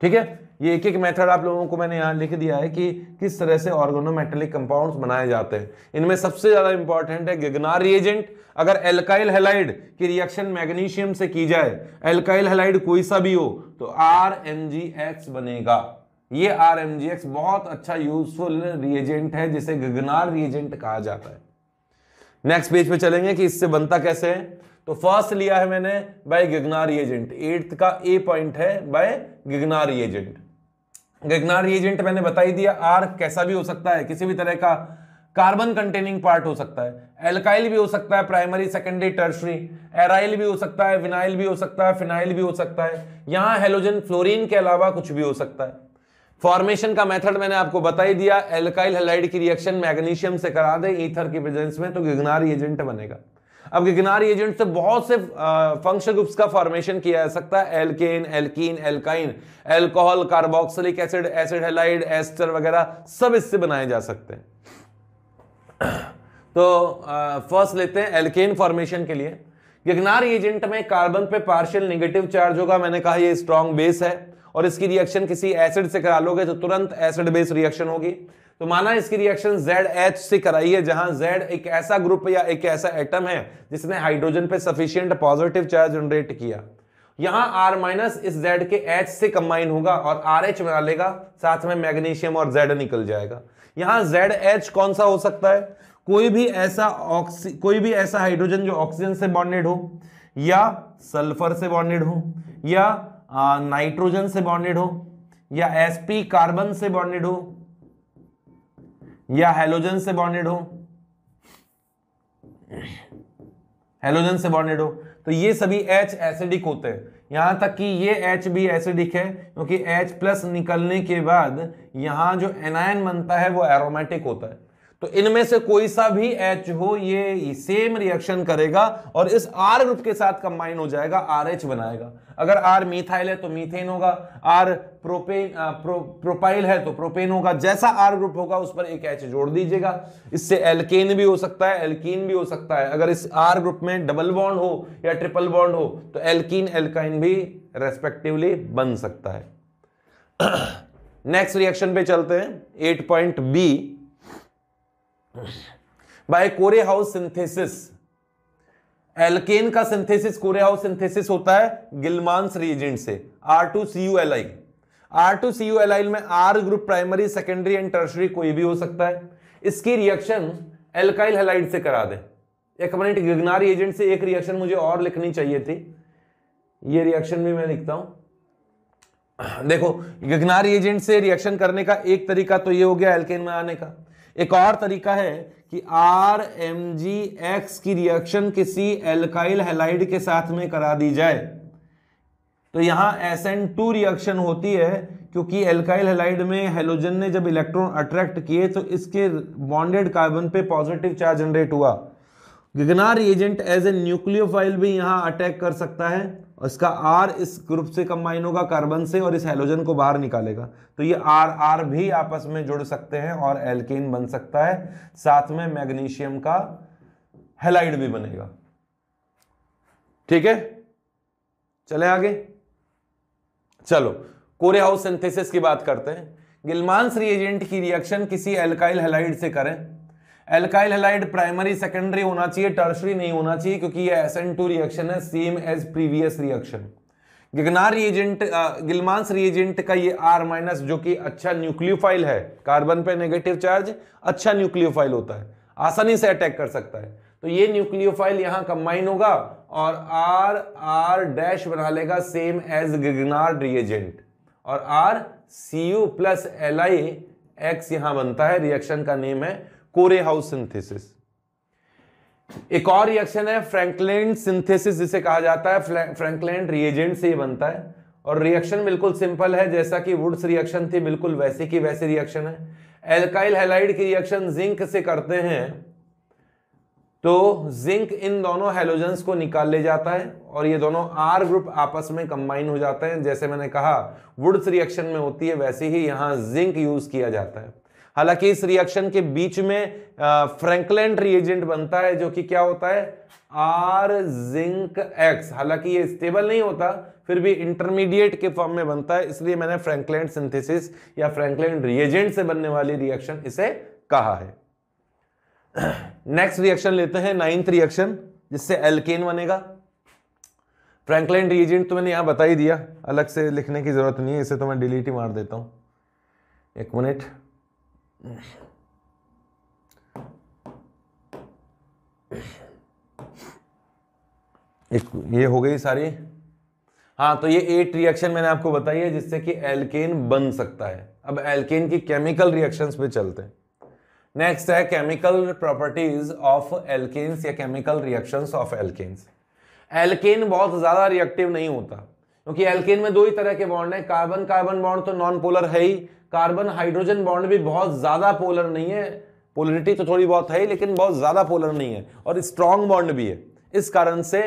ठीक है, ये एक एक मेथड आप लोगों को मैंने यहां लिख दिया है कि किस तरह से ऑर्गेनोमेटेलिक कंपाउंड्स बनाए जाते हैं। इनमें सबसे ज्यादा इंपॉर्टेंट है गिगनार रिएजेंट। अगर एल्काइल हैलाइड की रिएक्शन मैग्नीशियम से की जाए, एल्काइल हैलाइड कोई सा भी हो, तो RMgX बनेगा। ये RMgX बहुत अच्छा यूजफुल रिएजेंट है जिसे गिगनार रिएजेंट कहा जाता है। नेक्स्ट पेज पे चलेंगे कि इससे बनता कैसे है। तो फर्स्ट लिया है मैंने बाय गिगनार रिएजेंट, 8th का A पॉइंट है बाय गिगनार रिएजेंट। गिगनार रिएजेंट मैंने बता ही दिया, R कैसा भी हो सकता है, किसी भी तरह का कार्बन कंटेनिंग पार्ट हो सकता है, एल्काइल भी हो सकता है, प्राइमरी सेकेंडरी टर्शरी, एराइल भी हो सकता है, विनाइल भी हो सकता है, फिनाइल भी हो सकता है, यहां हेलोजन फ्लोरीन के अलावा कुछ भी हो सकता है। फॉर्मेशन का मेथड मैंने आपको बता ही दिया, एल्काइल हैलाइड की रिएक्शन मैग्नीशियम से करा दे ईथर की प्रेजेंस में तो गिगनार एजेंट बनेगा। अब गिगनार एजेंट से बहुत से फंक्शनल ग्रुप्स का फॉर्मेशन किया जा सकता है, alkane, alkene, alkyne, alcohol, carboxylic acid, acid halide, ester वगैरह सब इससे बनाए जा सकते हैं। तो फर्स्ट लेते हैं एल्केन फॉर्मेशन के लिए। गिगनार एजेंट में कार्बन पे पार्शियल नेगेटिव चार्ज होगा, मैंने कहा ये स्ट्रॉन्ग बेस है और इसकी रिएक्शन किसी एसिड से करा लोगे तो तुरंत एसिड बेस रिएक्शन होगी। तो माना इसकी रिएक्शन ZH से कराई है, जहां Z एक ऐसा ग्रुप या एक ऐसा एटम है जिसने हाइड्रोजन पे सफिशिएंट पॉजिटिव चार्ज जनरेट किया। यहां R- इस Z के H से कंबाइन होगा और RH बना लेगा, साथ में मैग्नीशियम और Z निकल जाएगा। यहां ZH कौन सा हो सकता है? कोई भी ऐसा हाइड्रोजन जो ऑक्सीजन से बॉन्डेड हो, या सल्फर से बॉन्डेड हो, या नाइट्रोजन से बॉन्डेड हो, या sp कार्बन से बॉन्डेड हो, या हेलोजन से बॉन्डेड हो, हेलोजन से बॉन्डेड हो। तो ये सभी H एसिडिक होते हैं, यहां तक कि ये H भी एसिडिक है क्योंकि H प्लस निकलने के बाद यहां जो एनायन बनता है वो एरोमेटिक होता है। तो इनमें से कोई सा भी H हो ये सेम रिएक्शन करेगा और इस R ग्रुप के साथ कंबाइन हो जाएगा, RH बनाएगा। अगर R मिथाइल है तो मीथेन होगा, R प्रोपाइल है तो प्रोपेन होगा, जैसा R ग्रुप होगा उस पर एक H जोड़ दीजिएगा। इससे एल्केन भी हो सकता है, एल्कीन भी हो सकता है। अगर इस R ग्रुप में डबल बॉन्ड हो या ट्रिपल बॉन्ड हो तो एल्कीन एल्काइन भी रेस्पेक्टिवली बन सकता है। नेक्स्ट रिएक्शन पे चलते हैं, 8.B। बाय कोरेहाउस सिंथेसिस, एल्केन का सिंथेसिस कोरेहाउस सिंथेसिस होता है गिलमांस रिएजेंट से, R2CuAllyl। R2CuAllyl में R group primary, secondary and tertiary कोई भी हो सकता है। इसकी रिएक्शन एल्काइल हैलाइड से करा दे। एक मिनट, गिगनार एजेंट से एक रिएक्शन मुझे और लिखनी चाहिए थी, ये रिएक्शन भी मैं लिखता हूं। देखो, गिगनार एजेंट से रिएक्शन करने का एक तरीका तो ये हो गया एल्केन में आने का। एक और तरीका है कि RMgX की रिएक्शन किसी एल्काइल हैलाइड के साथ में करा दी जाए। तो यहां SN2 रिएक्शन होती है क्योंकि एल्काइल हैलाइड में हेलोजन ने जब इलेक्ट्रॉन अट्रैक्ट किए तो इसके बॉन्डेड कार्बन पे पॉजिटिव चार्ज जनरेट हुआ। गिगनार एजेंट एज ए न्यूक्लियोफाइल भी यहां अटैक कर सकता है, इसका R इस ग्रुप से कंबाइन होगा कार्बन से और इस हेलोजन को बाहर निकालेगा। तो ये R भी आपस में जुड़ सकते हैं और एल्केन बन सकता है, साथ में मैग्नीशियम का हैलाइड भी बनेगा। ठीक है, चले आगे। चलो कोरेहाउस सिंथेसिस की बात करते हैं। गिलमांस रिएजेंट की रिएक्शन किसी एल्काइल हैलाइड से करें। एल्काइल हैलाइड प्राइमरी सेकेंडरी होना चाहिए, टर्शरी नहीं होना चाहिए क्योंकि ये SN2 रिएक्शन है, same as previous reaction. Grignard reagent, Gilman's reagent का ये R- जो कि अच्छा न्यूक्लियोफाइल है, कार्बन पे नेगेटिव चार्ज, अच्छा न्यूक्लियोफाइल होता है, आसानी से अटैक कर सकता है। तो ये न्यूक्लियोफाइल यहां कंबाइन होगा और R बना लेगा सेम एज गिगनार रिएजेंट, और RCu+Li(X) यहां बनता है। रिएक्शन का नेम है कोरेहाउस सिंथेसिस। एक और रिएक्शन है फ्रैंकलैंड सिंथेसिस, जिसे कहा जाता है फ्रैंकलैंड रिएजेंट से ये बनता है और रिएक्शन बिल्कुल सिंपल है, जैसा कि वुड्स रिएक्शन थी बिल्कुल वैसी की वैसी रिएक्शन है। एल्काइल हैलाइड की रिएक्शन जिंक से करते हैं तो जिंक इन दोनों हैलोजेंस को निकाल ले जाता है और ये दोनों R ग्रुप आपस में कंबाइन हो जाते हैं। जैसे मैंने कहा वुड्स रिएक्शन में होती है वैसे ही यहां जिंक यूज किया जाता है। हालांकि इस रिएक्शन के बीच में फ्रैंकलैंड रिएजेंट बनता है जो कि क्या होता है, R-Zinc(X). हालांकि ये स्टेबल नहीं होता, फिर भी इंटरमीडिएट के फॉर्म में बनता है, इसलिए मैंने फ्रैंकलैंड सिंथेसिस या फ्रैंकलैंड रिएजेंट से बनने वाली रिएक्शन इसे कहा है। नेक्स्ट रिएक्शन लेते हैं, 9th रिएक्शन, जिससे एल्केन बनेगा। फ्रैंकलैंड रिएजेंट तो मैंने यहां बता ही दिया, अलग से लिखने की जरूरत नहीं है, इसे तो मैं डिलीट ही मार देता हूं। एक मिनट, ये हो गई सारी। हाँ, तो ये 8 रिएक्शन मैंने आपको बताई है जिससे कि एल्केन बन सकता है। अब एल्केन की केमिकल रिएक्शंस पे चलते हैं। नेक्स्ट है केमिकल प्रॉपर्टीज ऑफ एल्केन्स या chemical reactions of alkanes. Alkane बहुत ज्यादा रिएक्टिव नहीं होता, क्योंकि एल्केन में दो ही तरह के बॉन्ड है, कार्बन कार्बन बॉन्ड तो नॉन पोलर है ही, कार्बन हाइड्रोजन बॉन्ड भी बहुत ज्यादा पोलर नहीं है, पोलरिटी तो थोड़ी बहुत है लेकिन बहुत ज्यादा पोलर नहीं है, और स्ट्रॉन्ग बॉन्ड भी है। इस कारण से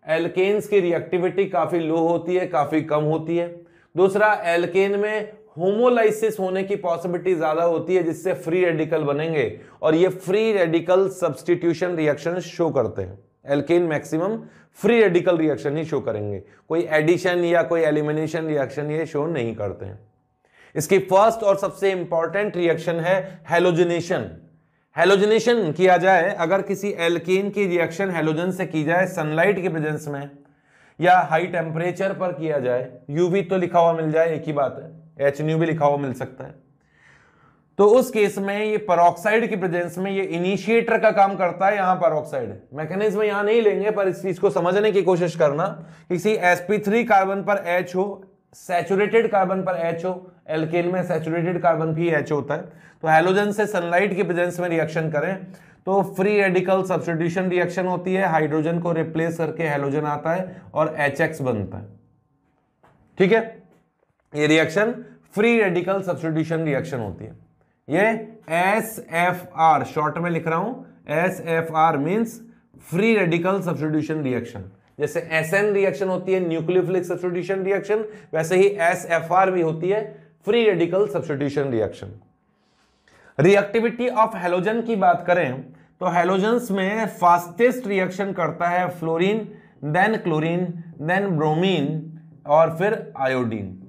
एल्केन्स की रिएक्टिविटी काफी लो होती है, काफी कम होती है। दूसरा, एल्केन में होमोलाइसिस होने की पॉसिबिलिटी ज्यादा होती है, जिससे फ्री रेडिकल बनेंगे, और ये free radical substitution reaction show करते हैं। Alkane maximum free radical reaction ही शो करेंगे, कोई एडिशन या कोई एलिमिनेशन रिएक्शन ये शो नहीं करते हैं। इसकी फर्स्ट और सबसे इंपॉर्टेंट रिएक्शन है हैलोजनेशन। हैलोजनेशन किया जाए, अगर किसी एल्केन की रिएक्शन हैलोजन से की जाए सनलाइट के प्रेजेंस में या हाई टेम्परेचर पर किया जाए, यूवी तो लिखा हुआ मिल जाए, एक ही बात है, HNU भी लिखा हुआ मिल सकता है, तो उस केस में ये पेरोक्साइड की प्रेजेंस में ये इनिशिएटर का काम करता है। यहां पेरोक्साइड मैकेनिज्म यहां नहीं लेंगे, पर इस चीज को समझने की कोशिश करना, किसी sp3 कार्बन पर H हो, सैचुरेटेड कार्बन पर H हो, एल्केन में सैचुरेटेड कार्बन भी H होता है, तो हैलोजन से सनलाइट की प्रेजेंस में रिएक्शन करें तो फ्री रेडिकल सब्स्टिट्यूशन रिएक्शन होती है, हाइड्रोजन को रिप्लेस करके हैलोजन आता है और HX बनता है। ठीक है, ये reaction free radical substitution reaction होती है। ये SFR शॉर्ट में लिख रहा हूं, SFR means free radical substitution reaction. जैसे SN रिएक्शन होती है न्यूक्लियोफिलिक सब्स्टिट्यूशन रिएक्शन, वैसे ही SFR भी होती है free radical substitution reaction. Reactivity of halogen की बात करें तो हैलोजेंस में फास्टेस्ट रिएक्शन करता है fluorine, then chlorine, then bromine और फिर आयोडीन।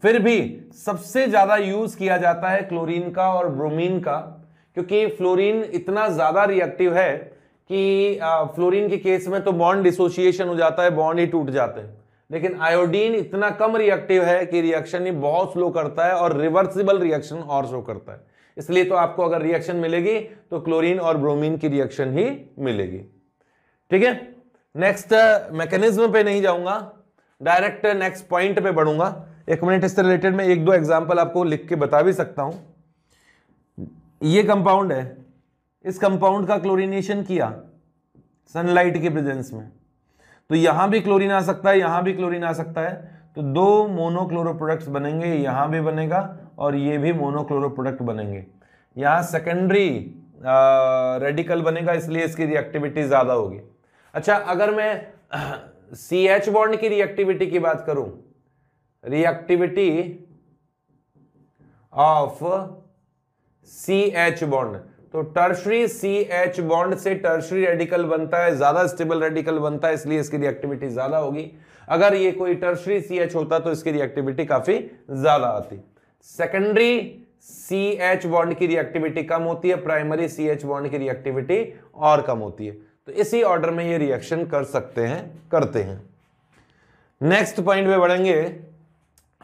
फिर भी सबसे ज्यादा यूज किया जाता है क्लोरीन का और ब्रोमीन का, क्योंकि फ्लोरीन इतना ज्यादा रिएक्टिव है कि फ्लोरीन के केस में तो बॉन्ड डिसोसिएशन हो जाता है, बॉन्ड ही टूट जाते हैं, लेकिन आयोडीन इतना कम रिएक्टिव है कि रिएक्शन ही बहुत स्लो करता है और रिवर्सिबल रिएक्शन और शो करता है। इसलिए तो आपको अगर रिएक्शन मिलेगी तो क्लोरीन और ब्रोमीन की रिएक्शन ही मिलेगी। ठीक है, नेक्स्ट मैकेनिज्म पे नहीं जाऊंगा, डायरेक्ट नेक्स्ट पॉइंट पे बढ़ूंगा। एक मिनट, इससे रिलेटेड मैं एक दो एग्जांपल आपको लिख के बता भी सकता हूं। ये कंपाउंड है, इस कंपाउंड का क्लोरीनेशन किया सनलाइट के प्रेजेंस में, तो यहां भी क्लोरीन आ सकता है, यहां भी क्लोरीन आ सकता है, तो दो मोनोक्लोरो प्रोडक्ट्स बनेंगे, यहां भी बनेगा और ये भी मोनोक्लोरो प्रोडक्ट बनेंगे। यहां सेकेंडरी रेडिकल बनेगा, इसलिए इसकी रिएक्टिविटी ज्यादा होगी। अच्छा, अगर मैं CH बॉन्ड की रिएक्टिविटी की बात करूं, रिएक्टिविटी ऑफ CH बॉन्ड, तो टर्शरी CH बॉन्ड से टर्शरी रेडिकल बनता है, ज्यादा स्टेबल रेडिकल बनता है, इसलिए इसकी रिएक्टिविटी ज्यादा होगी। अगर ये कोई टर्शरी CH होता तो इसकी रिएक्टिविटी काफी ज्यादा आती। सेकेंडरी CH बॉन्ड की रिएक्टिविटी कम होती है, प्राइमरी CH बॉन्ड की रिएक्टिविटी और कम होती है, तो इसी ऑर्डर में ये रिएक्शन कर सकते हैं, करते हैं। नेक्स्ट पॉइंट पे बढ़ेंगे,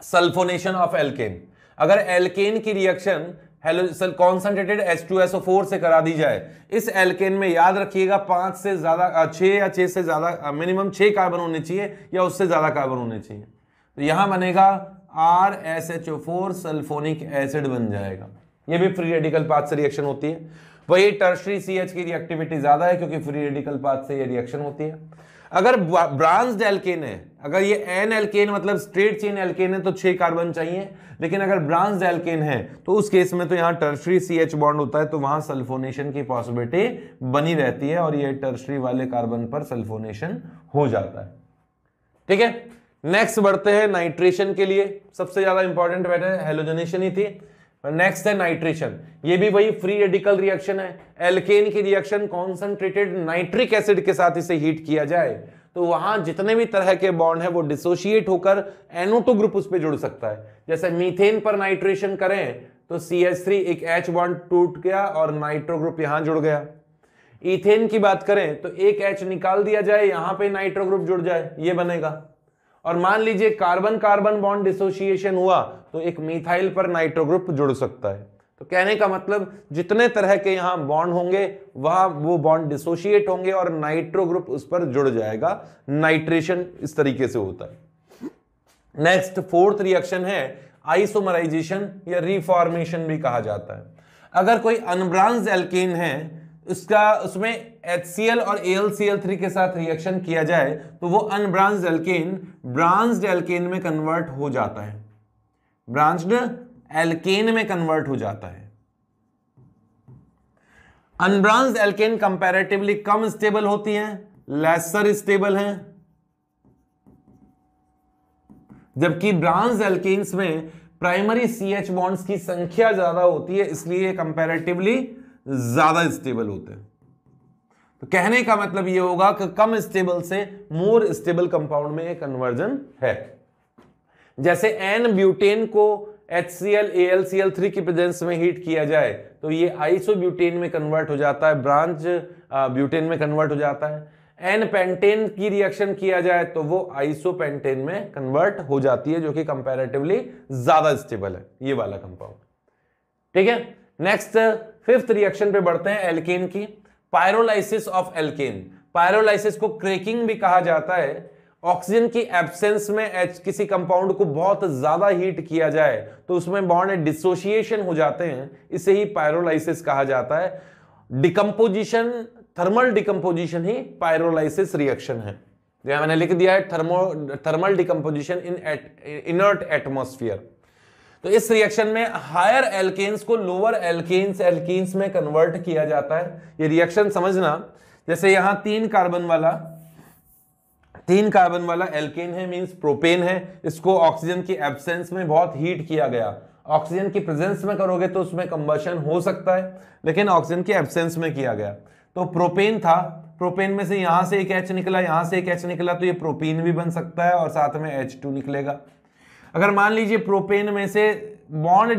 सल्फोनेशन ऑफ एल्केन। अगर एल्केन की रिएक्शन कॉन्सेंट्रेटेड H2SO4 से करा दी जाए, इस एल्केन में याद रखिएगा 5 से ज्यादा 6 या 6 से ज्यादा मिनिमम 6 कार्बन होने चाहिए या उससे ज्यादा कार्बन होने चाहिए, तो यहां बनेगा RSHO4 सल्फोनिक एसिड बन जाएगा। ये भी फ्री रेडिकल पाथ से रिएक्शन होती है। वही टर्शरी CH की रिएक्टिविटी ज्यादा है क्योंकि फ्री रेडिकल पाथ से ये रिएक्शन होती है। अगर ब्रांज्ड एल्केन है, अगर ये एन एल्केन मतलब स्ट्रेट चेन एल्केन है तो 6 कार्बन चाहिए, लेकिन अगर ब्रांज्ड एल्केन है तो उस केस में तो यहां टर्शरी CH बॉन्ड होता है, तो वहां सल्फोनेशन की पॉसिबिलिटी बनी रहती है और ये टर्शरी वाले कार्बन पर सल्फोनेशन हो जाता है। ठीक है, नेक्स्ट बढ़ते हैं नाइट्रेशन के लिए। सबसे ज्यादा इंपॉर्टेंट पहले हेलोजनेशन ही थी, नेक्स्ट है नाइट्रेशन। ये भी वही फ्री रेडिकल रिएक्शन है। एल्केन की रिएक्शन कॉन्सेंट्रेटेड नाइट्रिक एसिड के साथ इसे हीट किया जाए तो वहां जितने भी तरह के बॉन्ड है वो डिसोशिएट होकर NO2 ग्रुप उस पर जुड़ सकता है। जैसे मीथेन पर नाइट्रेशन करें तो CH3 एक H बॉन्ड टूट गया और नाइट्रो ग्रुप यहां जुड़ गया। इथेन की बात करें तो एक H निकाल दिया जाए, यहां पे नाइट्रो ग्रुप जुड़ जाए, ये बनेगा। और मान लीजिए कार्बन कार्बन बॉन्ड डिसोसिएशन हुआ तो एक मिथाइल पर नाइट्रो ग्रुप जुड़ सकता है। तो कहने का मतलब जितने तरह के यहां बॉन्ड होंगे वहां वो बॉन्ड डिसोशिएट होंगे और नाइट्रो ग्रुप उस पर जुड़ जाएगा। नाइट्रेशन इस तरीके से होता है। नेक्स्ट फोर्थ रिएक्शन है आइसोमराइजेशन या रिफॉर्मेशन भी कहा जाता है। अगर कोई अनब्रांच्ड एल्केन है उसमें HCl और AlCl3 के साथ रिएक्शन किया जाए तो वो अनब्रांच्ड एल्केन ब्रांच्ड एल्केन में कन्वर्ट हो जाता है, ब्रांच्ड एल्केन में कन्वर्ट हो जाता है। अनब्रांच्ड एल्केन कंपैरेटिवली कम स्टेबल होती हैं, लेसर स्टेबल हैं, जबकि ब्रांच्ड एल्केन्स में प्राइमरी CH बॉन्ड्स की संख्या ज्यादा होती है, इसलिए कंपैरेटिवली ज्यादा स्टेबल होते हैं। तो कहने का मतलब यह होगा कि कम स्टेबल से मोर स्टेबल कंपाउंड में कन्वर्जन है। जैसे एन ब्यूटेन को HCl AlCl3 की प्रेजेंस में हीट किया जाए तो ये आइसोब्यूटेन में कन्वर्ट हो जाता है, ब्रांच ब्यूटेन में कन्वर्ट हो जाता है। एन पेंटेन की रिएक्शन किया जाए तो वो आइसोपेंटेन में कन्वर्ट हो जाती है, जो कि कंपैरेटिवली ज्यादा स्टेबल है ये वाला कंपाउंड। ठीक है, नेक्स्ट फिफ्थ रिएक्शन पे बढ़ते हैं, एल्केन की। पायरोलाइसिस ऑफ एल्केन, पायरोलाइसिस को क्रैकिंग भी कहा जाता है। ऑक्सीजन की एब्सेंस में किसी कंपाउंड को बहुत ज्यादा हीट किया जाए तो उसमें बॉन्ड डिसोसिएशन हो जाते हैं, इसे ही पायरोलाइसिस कहा जाता है। डिकम्पोजिशन, थर्मल डिकम्पोजिशन ही पायरोलाइसिस रिएक्शन है। जो मैंने लिख दिया है थर्मल डिकम्पोजिशन इन इनर्ट एटमॉस्फेयर। तो इस रिएक्शन में हायर एल्केन्स को लोअर एल्कीन्स में कन्वर्ट किया जाता है। ये रिएक्शन समझना, जैसे यहां 3 कार्बन वाला एल्केन है, मींस प्रोपेन है, इसको ऑक्सीजन की एब्सेंस में बहुत हीट किया गया। ऑक्सीजन की प्रेजेंस में करोगे तो उसमें कंबशन हो सकता है, लेकिन ऑक्सीजन की एब्सेंस में किया गया। तो प्रोपेन था, प्रोपेन में से यहां से एक H निकला, यहां से एक H निकला, तो ये प्रोपीन भी बन सकता है और साथ में H2 निकलेगा। अगर मान लीजिए प्रोपेन में से बॉन्ड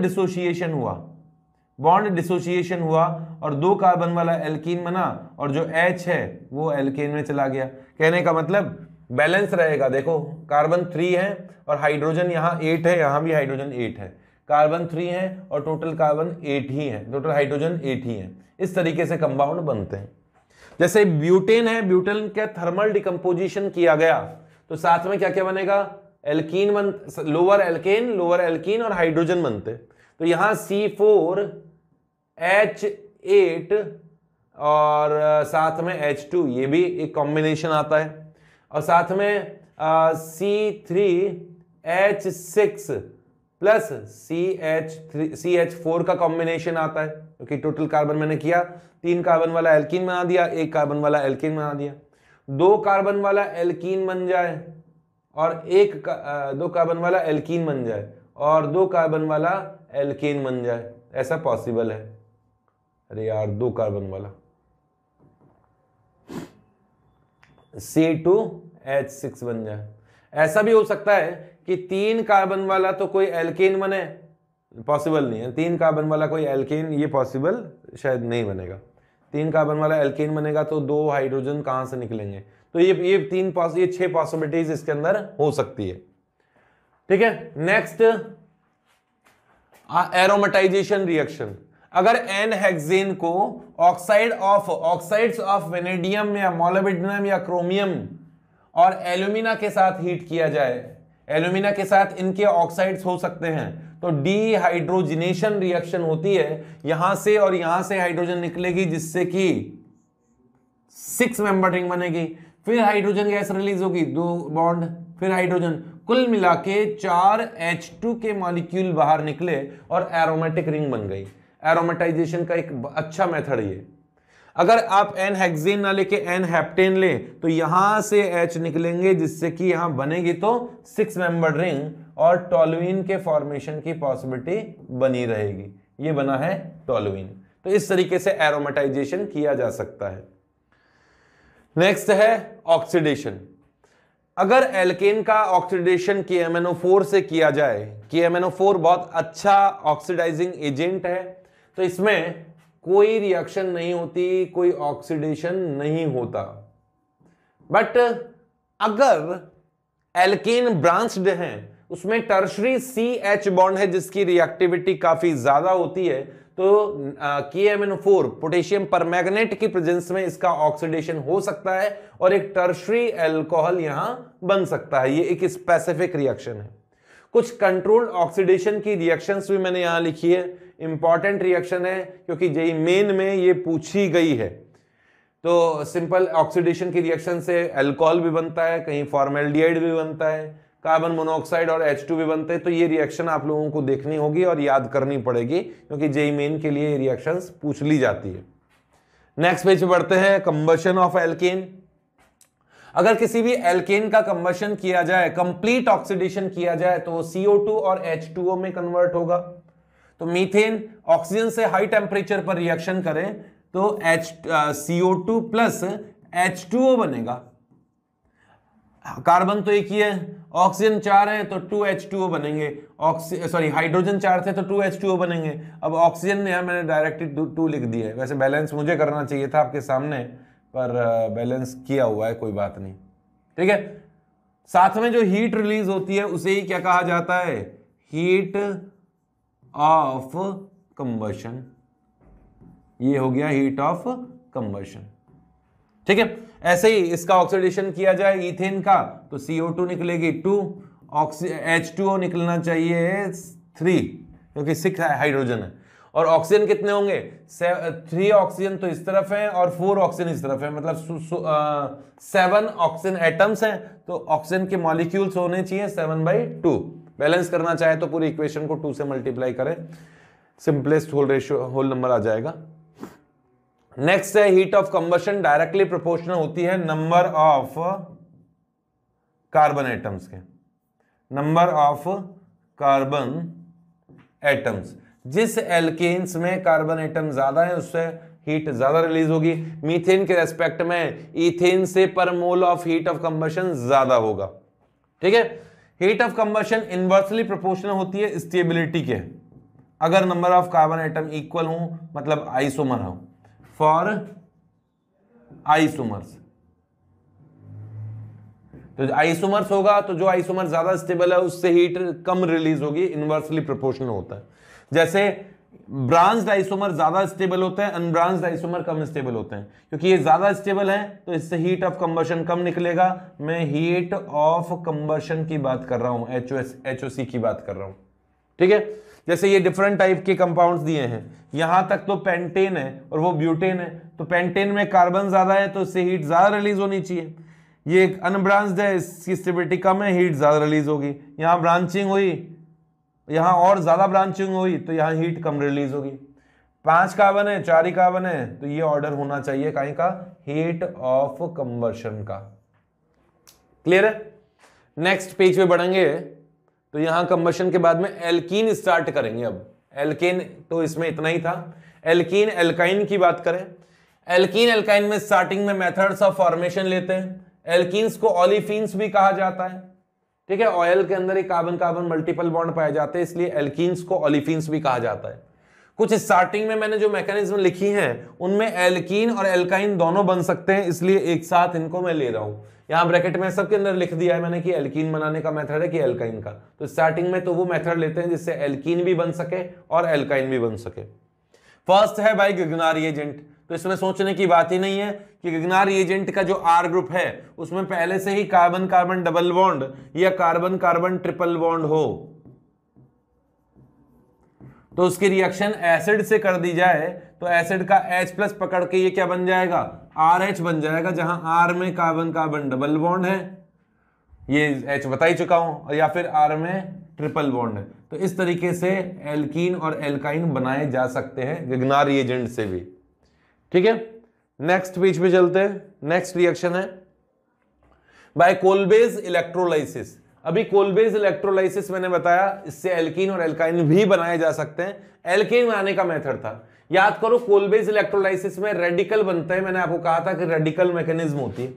डिसोसिएशन हुआ और 2 कार्बन वाला एल्कीन बना और जो H है वो एल्केन में चला गया। कहने का मतलब बैलेंस रहेगा। देखो कार्बन 3 है और हाइड्रोजन यहाँ 8 है, यहाँ भी हाइड्रोजन 8 है, कार्बन 3 है और टोटल कार्बन 8 ही है, टोटल हाइड्रोजन 8 ही है। इस तरीके से कंपाउंड बनते हैं। जैसे ब्यूटेन है, ब्यूटेन का थर्मल डिकम्पोजिशन किया गया तो साथ में क्या क्या बनेगा, एल्कीन लोअर एल्कीन और हाइड्रोजन बनते। तो यहां C4H8 और साथ में H2, ये भी एक कॉम्बिनेशन आता है, और साथ में C3H6 प्लस CH4 का कॉम्बिनेशन आता है, क्योंकि टोटल कार्बन मैंने किया 3 कार्बन वाला एल्कीन बना दिया, 1 कार्बन वाला एल्कीन बना दिया। 2 कार्बन वाला एल्कीन बन जाए और 2 कार्बन वाला एल्कीन बन जाए और 2 कार्बन वाला एल्केन बन जाए, ऐसा पॉसिबल है। अरे यार 2 कार्बन वाला C2H6 बन जाए। ऐसा भी हो सकता है कि 3 कार्बन वाला तो कोई एल्केन बने, पॉसिबल नहीं है। 3 कार्बन वाला कोई एल्केन, ये पॉसिबल शायद नहीं बनेगा। 3 कार्बन वाला एल्केन बनेगा तो 2 हाइड्रोजन कहां से निकलेंगे? तो ये 6 पॉसिबिलिटीज इसके अंदर हो सकती है। ठीक है, नेक्स्ट एरोमेटाइजेशन रिएक्शन। अगर एन हेक्सेन को ऑक्साइड्स ऑफ वेनेडियम या मोलिब्डेनम या क्रोमियम और एल्यूमिना के साथ हीट किया जाए, एल्यूमिना के साथ इनके ऑक्साइड्स हो सकते हैं, तो डीहाइड्रोजिनेशन रिएक्शन होती है। यहां से और यहां से हाइड्रोजन निकलेगी, जिससे कि 6 मेंबर रिंग बनेगी। फिर हाइड्रोजन गैस रिलीज होगी, 2 बॉन्ड, फिर हाइड्रोजन, कुल मिला के 4 H2 के मॉलिक्यूल बाहर निकले और एरोमेटिक रिंग बन गई। एरोमेटाइजेशन का एक अच्छा मेथड ये। अगर आप एन हेक्सेन ना लेके एन हेप्टेन ले तो यहां से H निकलेंगे, जिससे कि यहां बनेगी तो 6 मेंबर रिंग और टोल्यूइन के फॉर्मेशन की पॉसिबिलिटी बनी रहेगी। ये बना है टोल्यूइन। तो इस तरीके से एरोमेटाइजेशन किया जा सकता है। नेक्स्ट है ऑक्सीडेशन। अगर एल्केन का ऑक्सीडेशन KMnO4 से किया जाए, KMnO4 बहुत अच्छा ऑक्सीडाइजिंग एजेंट है, तो इसमें कोई रिएक्शन नहीं होती, कोई ऑक्सीडेशन नहीं होता। बट अगर एल्केन ब्रांच्ड है, उसमें टर्शरी CH बॉन्ड है जिसकी रिएक्टिविटी काफी ज्यादा होती है, तो KMnO4 पोटेशियम परमैंगनेट की प्रेजेंस में इसका ऑक्सीडेशन हो सकता है और एक टर्शरी अल्कोहल यहां बन सकता है। ये एक स्पेसिफिक रिएक्शन है। कुछ कंट्रोल्ड ऑक्सीडेशन की रिएक्शंस भी मैंने यहां लिखी है, इंपॉर्टेंट रिएक्शन है क्योंकि जेई मेन में ये पूछी गई है। तो सिंपल ऑक्सीडेशन की रिएक्शन से अल्कोहल भी बनता है, कहीं फॉर्मेल्डिहाइड भी बनता है, कार्बन मोनोऑक्साइड और H2 भी बनते हैं। तो ये रिएक्शन आप लोगों को देखनी होगी और याद करनी पड़ेगी क्योंकि जेई मेन के लिए ये रिएक्शंस पूछ ली जाती है। नेक्स्ट पेज पे बढ़ते हैं, कंबशन ऑफ एल्केन। अगर किसी भी एल्केन का कंबशन किया जाए, कंप्लीट ऑक्सीडेशन किया जाए, तो CO2 और H2O में कन्वर्ट होगा। तो मीथेन ऑक्सीजन से हाई टेम्परेचर पर रिएक्शन करें तो CO2 प्लस H2O बनेगा। कार्बन तो एक ही है, ऑक्सीजन 4 है तो 2H2O बनेंगे, हाइड्रोजन 4 थे तो 2H2O बनेंगे। अब ऑक्सीजन ने मैंने डायरेक्टली 2 लिख दिया है, वैसे बैलेंस मुझे करना चाहिए था आपके सामने, पर बैलेंस किया हुआ है, कोई बात नहीं, ठीक है। साथ में जो हीट रिलीज होती है उसे ही क्या कहा जाता है, हीट ऑफ कंबशन। ये हो गया हीट ऑफ कंबशन, ठीक है। ऐसे ही इसका ऑक्सीडेशन किया जाए इथेन का तो CO2 निकलेगी 2, H2O निकलना चाहिए 3 क्योंकि 6 हाइड्रोजन है, और ऑक्सीजन कितने होंगे, 3 ऑक्सीजन तो इस तरफ है और 4 ऑक्सीजन इस तरफ है, मतलब 7 ऑक्सीजन एटम्स हैं, तो ऑक्सीजन के मॉलिक्यूल्स होने चाहिए 7/2। बैलेंस करना चाहे तो पूरी इक्वेशन को 2 से मल्टीप्लाई करें, सिंपलेस्ट होल नंबर आ जाएगा। नेक्स्ट है heat of combustion directly proportional होती है नंबर ऑफ कार्बन एटम्स के, नंबर ऑफ कार्बन एटम्स। जिस एल्केन्स में कार्बन एटम ज्यादा है उससे हीट ज्यादा रिलीज होगी। मीथेन के रेस्पेक्ट में इथेन से पर mole of heat of combustion ज्यादा होगा, ठीक है। Heat of combustion inversely proportional होती है स्टेबिलिटी के, अगर number of carbon atom equal हो, मतलब आइसोमर हो, फॉर आइसोमर्स। तो आइसोमर्स होगा तो जो आइसोमर ज्यादा स्टेबल है उससे हीट कम रिलीज होगी, इनवर्सली प्रोपोर्शनल होता है। जैसे ब्रांच्ड आइसोमर ज्यादा स्टेबल होते हैं, अनब्रांच्ड आइसोमर कम स्टेबल होते हैं, क्योंकि ये ज्यादा स्टेबल है तो इससे हीट ऑफ कंबशन कम निकलेगा। मैं हीट ऑफ कंबशन की बात कर रहा हूं, HOC की बात कर रहा हूं, ठीक है। जैसे ये डिफरेंट टाइप के कंपाउंड्स दिए हैं, यहां तक तो पेंटेन है और वो ब्यूटेन है, तो पेंटेन में कार्बन ज्यादा है तो इससे हीट ज्यादा रिलीज होनी चाहिए। ये अनब्रांच्ड है, इसकी स्टेबिलिटी कम है, हीट ज्यादा रिलीज होगी। यहां ब्रांचिंग हुई, यहां और ज्यादा ब्रांचिंग हुई तो यहां हीट कम रिलीज होगी। 5 कार्बन है, 4 ही कार्बन है, तो ये ऑर्डर होना चाहिए कहीं का, हीट ऑफ कंबशन का। क्लियर है। नेक्स्ट पेज पे बढ़ेंगे तो यहां कंबशन के बाद में एल्कीन स्टार्ट करेंगे। अब एल्केन तो इसमें इतना ही था। एल्कीन एल्काइन की बात करें, एल्कीन एल्काइन में स्टार्टिंग में मेथड्स ऑफ फॉर्मेशन लेते हैं। एल्कीन्स को ओलिफिन्स भी कहा जाता है, ठीक है। ऑयल के अंदर ही कार्बन कार्बन मल्टीपल बॉन्ड पाए जाते हैं, इसलिए एल्कीन्स को ओलिफिन्स भी कहा जाता है। कुछ स्टार्टिंग में मैंने जो मैकेनिज्म लिखी हैं उनमें एल्कीन और एल्काइन दोनों बन सकते हैं, इसलिए एक साथ इनको मैं ले रहा हूं। यहां ब्रैकेट में सबके अंदर लिख दिया है मैंने कि एल्कीन बनाने का मेथड है कि एल्काइन का। तो स्टार्टिंग में तो वो मेथड लेते हैं जिससे एल्कीन भी बन सके और एल्काइन भी बन सके। फर्स्ट है भाई गिगनार रिएजेंट, तो इसमें सोचने की बात ही नहीं है कि गिगनार रिएजेंट का जो R ग्रुप है उसमें पहले से ही कार्बन कार्बन डबल बॉन्ड या कार्बन कार्बन ट्रिपल बॉन्ड हो, तो उसकी रिएक्शन एसिड से कर दी जाए तो एसिड का H+ पकड़ के ये क्या बन जाएगा, RH बन जाएगा, जहां R में कार्बन कार्बन डबल बॉन्ड है, ये H बता ही चुका हूं, और या फिर R में ट्रिपल बॉन्ड है। तो इस तरीके से एल्कीन और एल्काइन बनाए जा सकते हैं गिगनार रिएजेंट से भी, ठीक है। नेक्स्ट पेज पे चलते हैं। नेक्स्ट रिएक्शन है बाय कोलबेज इलेक्ट्रोलाइसिस। अभी कोलबेज इलेक्ट्रोलाइसिस मैंने बताया, इससे एल्कीन और एल्काइन भी बनाए जा सकते हैं। एल्केन बनाने का मेथड था, याद करो कोलबेज इलेक्ट्रोलाइसिस में रेडिकल बनता है, मैंने आपको कहा था कि रेडिकल मैकेनिज्म होती है,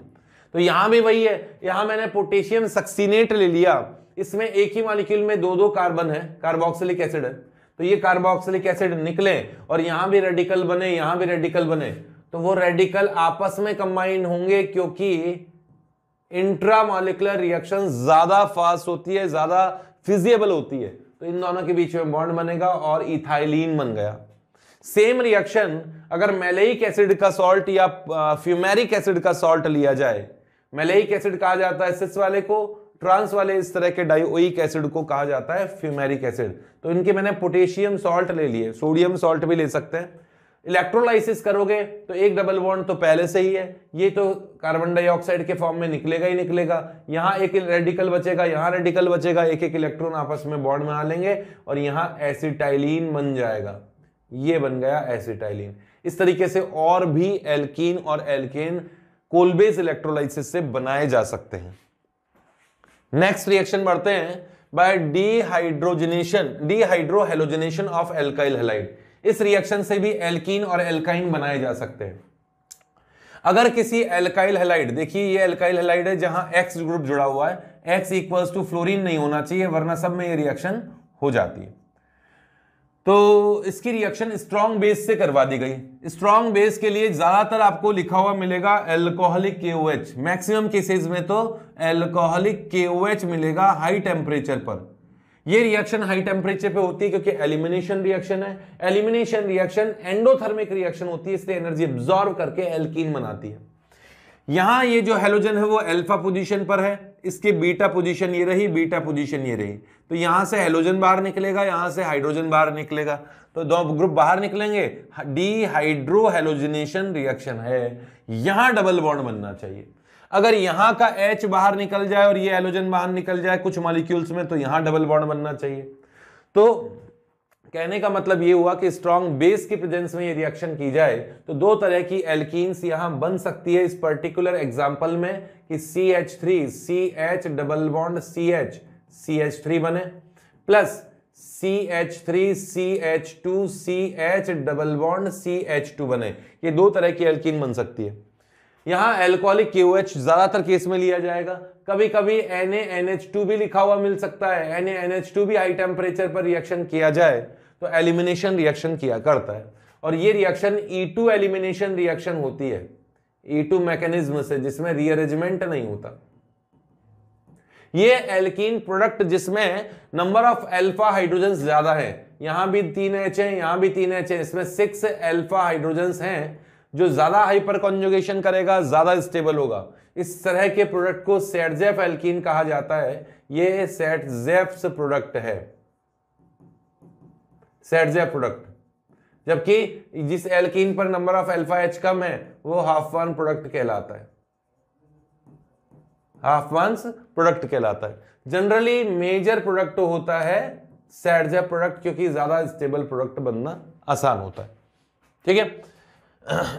तो यहां भी वही है। यहां मैंने पोटेशियम सक्सीनेट ले लिया, इसमें एक ही मॉलिक्यूल में 2-2 कार्बन है, कार्बोक्सिलिक एसिड है, तो ये कार्बोक्सिलिक एसिड निकले और यहां भी रेडिकल बने, यहां भी रेडिकल बने, तो वो रेडिकल आपस में कंबाइन होंगे, क्योंकि इंट्रामॉलिक्यूलर रिएक्शन ज्यादा फास्ट होती है, ज्यादा फिजिबल होती है, तो इन दोनों के बीच में बॉन्ड बनेगा और इथाइलिन बन गया। सेम रिएक्शन अगर मैलेइक एसिड का सॉल्ट या फ्यूमेरिक एसिड का सॉल्ट लिया जाए, मैलेइक एसिड कहा जाता है सिस वाले को, ट्रांस वाले इस तरह के डाइओइक एसिड को कहा जाता है फ्यूमेरिक एसिड। तो इनके मैंने पोटेशियम सॉल्ट ले लिए, सोडियम सॉल्ट भी ले सकते हैं। इलेक्ट्रोलाइसिस करोगे तो एक डबल बॉन्ड तो पहले से ही है, ये तो कार्बन डाइऑक्साइड के फॉर्म में निकलेगा ही निकलेगा। यहां एक रेडिकल बचेगा, यहां रेडिकल बचेगा, एक एक इलेक्ट्रॉन आपस में बॉन्ड बना लेंगे और यहां एसिटाइलिन बन जाएगा। ये बन गया एसिटाइलिन। इस तरीके से और भी एल्कीन और एल्केन कोलबेस इलेक्ट्रोलाइसिस से बनाए जा सकते हैं। नेक्स्ट रिएक्शन बढ़ते हैं by dehydrohalogenation of alkyl halide. इस रिएक्शन से भी एल्कीन और एल्काइन बनाए जा सकते हैं। अगर किसी एल्काइल हैलाइड, देखिए ये एल्काइल हैलाइड है जहां X ग्रुप जुड़ा हुआ है, X इक्वल्स टू फ्लोरीन नहीं होना चाहिए वरना सब में ये रिएक्शन हो जाती है। तो इसकी रिएक्शन स्ट्रॉन्ग बेस से करवा दी गई। स्ट्रॉन्ग बेस के लिए ज्यादातर आपको लिखा हुआ मिलेगा एल्कोहलिक KOH, मैक्सिमम केसेस में तो एल्कोहलिक KOH मिलेगा हाई टेम्परेचर पर। ये रिएक्शन हाई टेम्परेचर पे होती है क्योंकि एलिमिनेशन रिएक्शन है। एलिमिनेशन रिएक्शन एंडोथर्मिक रिएक्शन होती है, इसलिए एनर्जी एब्जॉर्ब करके एल्कीन बनाती है। यहां ये जो हैलोजन है वो अल्फा पोजीशन पर है, इसकी बीटा पोजीशन ये रही, बीटा पोजीशन ये रही। तो यहां से हैलोजन बाहर निकलेगा, यहां से हाइड्रोजन बाहर निकलेगा, तो दो ग्रुप बाहर निकलेंगे। डीहाइड्रोहेलोजिनेशन रिएक्शन है, यहां डबल बॉन्ड बनना चाहिए। अगर यहां का H बाहर निकल जाए और ये हैलोजन बाहर निकल जाए कुछ मॉलिक्यूल्स में, तो यहां डबल बॉन्ड बनना चाहिए। तो कहने का मतलब ये हुआ कि स्ट्रॉन्ग बेस की प्रेजेंस में ये रिएक्शन की जाए तो दो तरह की एल्कीन्स यहां बन सकती है। इस पर्टिकुलर एग्जांपल में कि CH3 CH double bond CH CH3 बने, plus CH3 CH2 CH double bond CH2 बने। ये दो तरह की एल्कीन बन सकती है। यहां एल्कोहलिक KOH ज्यादातर केस में लिया जाएगा, कभी कभी NaNH2 भी लिखा हुआ मिल सकता है। NaNH2 भी हाई टेम्परेचर पर रिएक्शन किया जाए तो एलिमिनेशन रिएक्शन किया करता है, और ये रिएक्शन E2 एलिमिनेशन रिएक्शन होती है, E2 मैकेनिज्म से, जिसमें रीअरेंजमेंट नहीं होता। ये एल्कीन प्रोडक्ट जिसमें नंबर ऑफ अल्फा हाइड्रोजन ज्यादा है, यहां भी 3H है, यहां भी 3H है, इसमें 6 अल्फा हाइड्रोजन हैं, जो ज्यादा हाइपर कॉन्जुगेशन करेगा ज्यादा स्टेबल होगा। इस तरह के प्रोडक्ट को सेटजेफ एल्कीन कहा जाता है। ये सेटजेफ्स प्रोडक्ट है, सेटजेफ प्रोडक्ट। जबकि जिस एल्कीन पर नंबर ऑफ अल्फा H कम है वो हाफवान प्रोडक्ट कहलाता है, हाफवान्स प्रोडक्ट कहलाता है। जनरली मेजर प्रोडक्ट होता है सेटजेफ प्रोडक्ट, क्योंकि ज्यादा स्टेबल प्रोडक्ट बनना आसान होता है। ठीक है,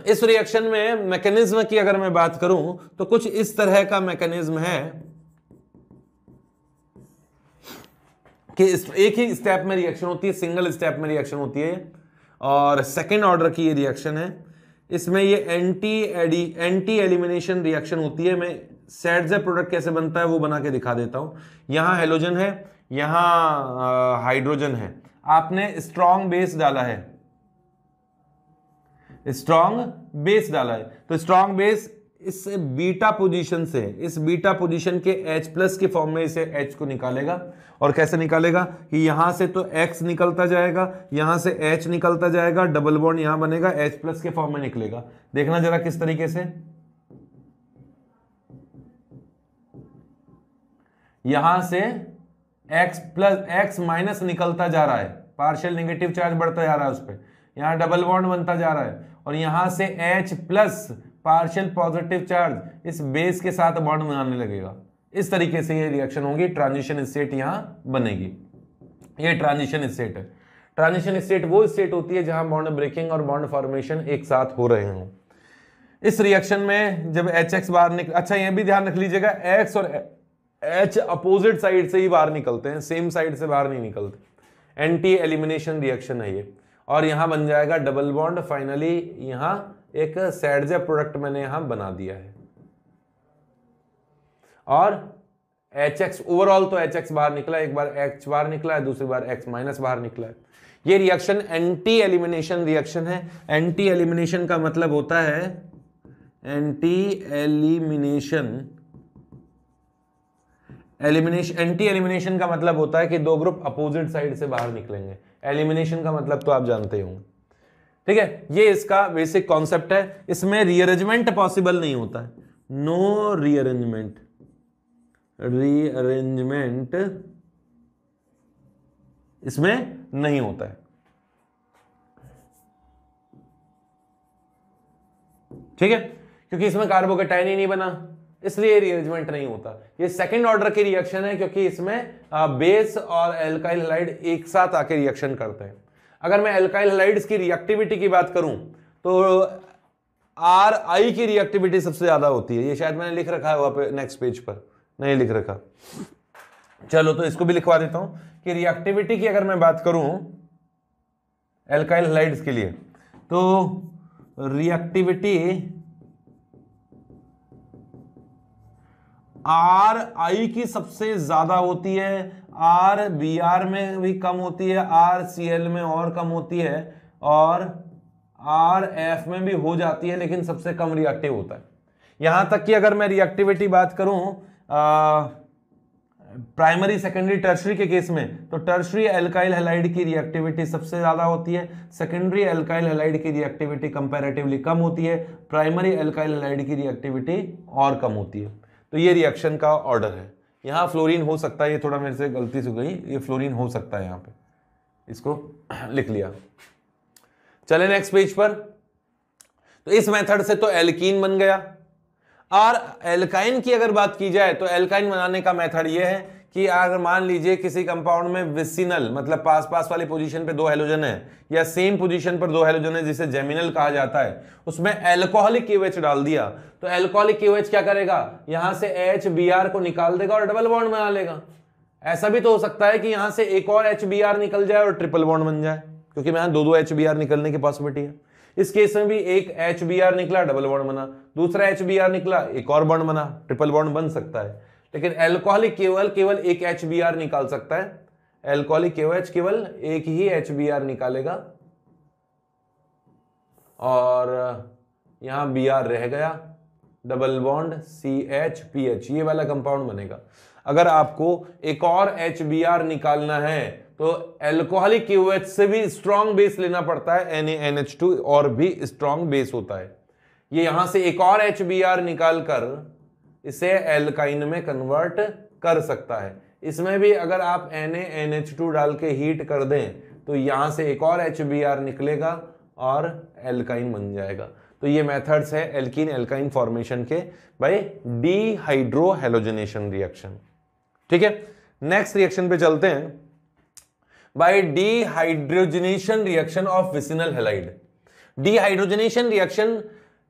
इस रिएक्शन में मैकेनिज्म की अगर मैं बात करूं तो कुछ इस तरह का मैकेनिज्म है कि एक ही स्टेप में रिएक्शन होती है, सिंगल स्टेप में रिएक्शन होती है, और सेकेंड ऑर्डर की ये रिएक्शन है। इसमें ये एंटी एलिमिनेशन रिएक्शन होती है। मैं सेटजेफ प्रोडक्ट कैसे बनता है वो बना के दिखा देता हूं। यहां हेलोजन है, यहां हाइड्रोजन है, आपने स्ट्रॉन्ग बेस डाला है, स्ट्रॉन्ग बेस डाला है, तो स्ट्रॉन्ग बेस इस बीटा पोजीशन से, इस बीटा पोजीशन के H+ के फॉर्म में इसे H को निकालेगा। और कैसे निकालेगा कि यहां से तो X निकलता जाएगा, यहां से H निकलता जाएगा, डबल बॉन्ड यहां बनेगा, H+ के फॉर्म में निकलेगा। देखना जरा किस तरीके से, यहां से X- निकलता जा रहा है, पार्शियल नेगेटिव चार्ज बढ़ता जा रहा है उस पर, यहां डबल बॉन्ड बनता जा रहा है, और यहां से H+ पार्शियल पॉजिटिव चार्ज इस बेस के साथ बॉन्ड बनाने लगेगा। इस तरीके से ये रिएक्शन होगी, ट्रांजिशन स्टेट यहां बनेगी। ये ट्रांजिशन स्टेट है। ट्रांजिशन स्टेट वो स्टेट होती है जहां बॉन्ड ब्रेकिंग और बॉन्ड फॉर्मेशन एक साथ हो रहे हों। इस रिएक्शन में जब HX बाहर निकल, अच्छा यह भी ध्यान रख लीजिएगा, X और H अपोजिट साइड से ही बाहर निकलते हैं, सेम साइड से बाहर नहीं निकलते। एंटी एलिमिनेशन रिएक्शन है ये, और यहां बन जाएगा डबल बॉन्ड। फाइनली यहां एक सेटजेफ प्रोडक्ट मैंने यहां बना दिया है, और HX ओवरऑल तो HX बाहर निकला, एक बार H बाहर निकला है, दूसरी बार X- बाहर निकला है। ये रिएक्शन एंटी एलिमिनेशन रिएक्शन है। एंटी एलिमिनेशन का मतलब होता है, एंटी एलिमिनेशन का मतलब होता है कि दो ग्रुप अपोजिट साइड से बाहर निकलेंगे। एलिमिनेशन का मतलब तो आप जानते होंगे। ठीक है, ये इसका बेसिक कॉन्सेप्ट है। इसमें रीअरेंजमेंट पॉसिबल नहीं होता है, नो रीअरेंजमेंट, रीअरेंजमेंट इसमें नहीं होता है। ठीक है, क्योंकि इसमें कार्बोकेटाइन ही नहीं बना, इसलिए रीअरेंजमेंट नहीं होता। ये सेकंड ऑर्डर की रिएक्शन है, क्योंकि इसमें बेस और एल्काइल हैलाइड एक साथ आके रिएक्शन करते हैं। अगर मैं एल्काइल हैलाइड्स की रिएक्टिविटी की बात करूं तो आर आई की रिएक्टिविटी सबसे ज्यादा होती है। ये शायद मैंने लिख रखा है वहां पे नेक्स्ट पेज पर, नहीं लिख रखा। चलो तो इसको भी लिखवा देता हूं कि रिएक्टिविटी की अगर मैं बात करूं एल्काइल हैलाइड्स के लिए, तो रिएक्टिविटी आर आई की सबसे ज्यादा होती है, आर बी आर में भी कम होती है, आर सी एल में और कम होती है, और आर एफ में भी हो जाती है, लेकिन सबसे कम रिएक्टिव होता है। यहां तक कि अगर मैं रिएक्टिविटी बात करूं प्राइमरी सेकेंडरी टर्शरी के केस में, तो टर्शरी एल्काइल हैलाइड की रिएक्टिविटी सबसे ज्यादा होती है, सेकेंडरी एल्काइल हैलाइड की रिएक्टिविटी कंपैरेटिवली कम होती है, प्राइमरी एल्काइल हैलाइड की रिएक्टिविटी और कम होती है। तो ये रिएक्शन का ऑर्डर है। यहां फ्लोरीन हो सकता है, ये थोड़ा मेरे से गलती से गई, ये फ्लोरीन हो सकता है, यहां पे इसको लिख लिया। चले नेक्स्ट पेज पर। तो इस मेथड से तो एल्कीन बन गया। और एल्काइन की अगर बात की जाए तो एल्काइन बनाने का मेथड ये है कि अगर मान लीजिए किसी कंपाउंड में विसिनल मतलब पास पास वाली पोजीशन पे 2 हैलोजन है, या सेम पोजीशन पर 2 हैलोजन है जिसे जेमिनल कहा जाता है, उसमें एल्कोहलिक KOH डाल दिया, तो एल्कोहलिक KOH क्या करेगा, यहां से HBr को निकाल देगा और डबल बॉन्ड बना लेगा। ऐसा भी तो हो सकता है कि यहां से एक और HBr निकल जाए और ट्रिपल बॉन्ड बन जाए, क्योंकि यहां 2-2 HBr निकलने की पॉसिबिलिटी है। इस केस में भी एक HBr निकला, डबल बॉन्ड बना, दूसरा HBr निकला, एक और बॉन्ड बना, ट्रिपल बॉन्ड बन सकता है। लेकिन एल्कोहलिक केवल एक HBr निकाल सकता है, एल्कोहलिक KOH केवल एक ही HBr निकालेगा, और यहां Br रह गया, डबल बॉन्ड CH-PH, ये वाला कंपाउंड बनेगा। अगर आपको एक और HBr निकालना है तो एल्कोहलिक KOH से भी स्ट्रॉन्ग बेस लेना पड़ता है, NaNH2 और भी स्ट्रॉन्ग बेस होता है। ये यहां से एक और HBr निकालकर इसे एल्काइन में कन्वर्ट कर सकता है। इसमें भी अगर आप NaNH2 डाल के हीट कर दें तो यहां से एक और HBr निकलेगा और एल्काइन बन जाएगा। तो ये मेथड्स है एल्कीन एल्काइन फॉर्मेशन के बाय डीहाइड्रोहेलोजनेशन रिएक्शन। ठीक है, नेक्स्ट रिएक्शन पे चलते हैं, by dehydrogenation reaction of vicinal halide. Dehydrogenation reaction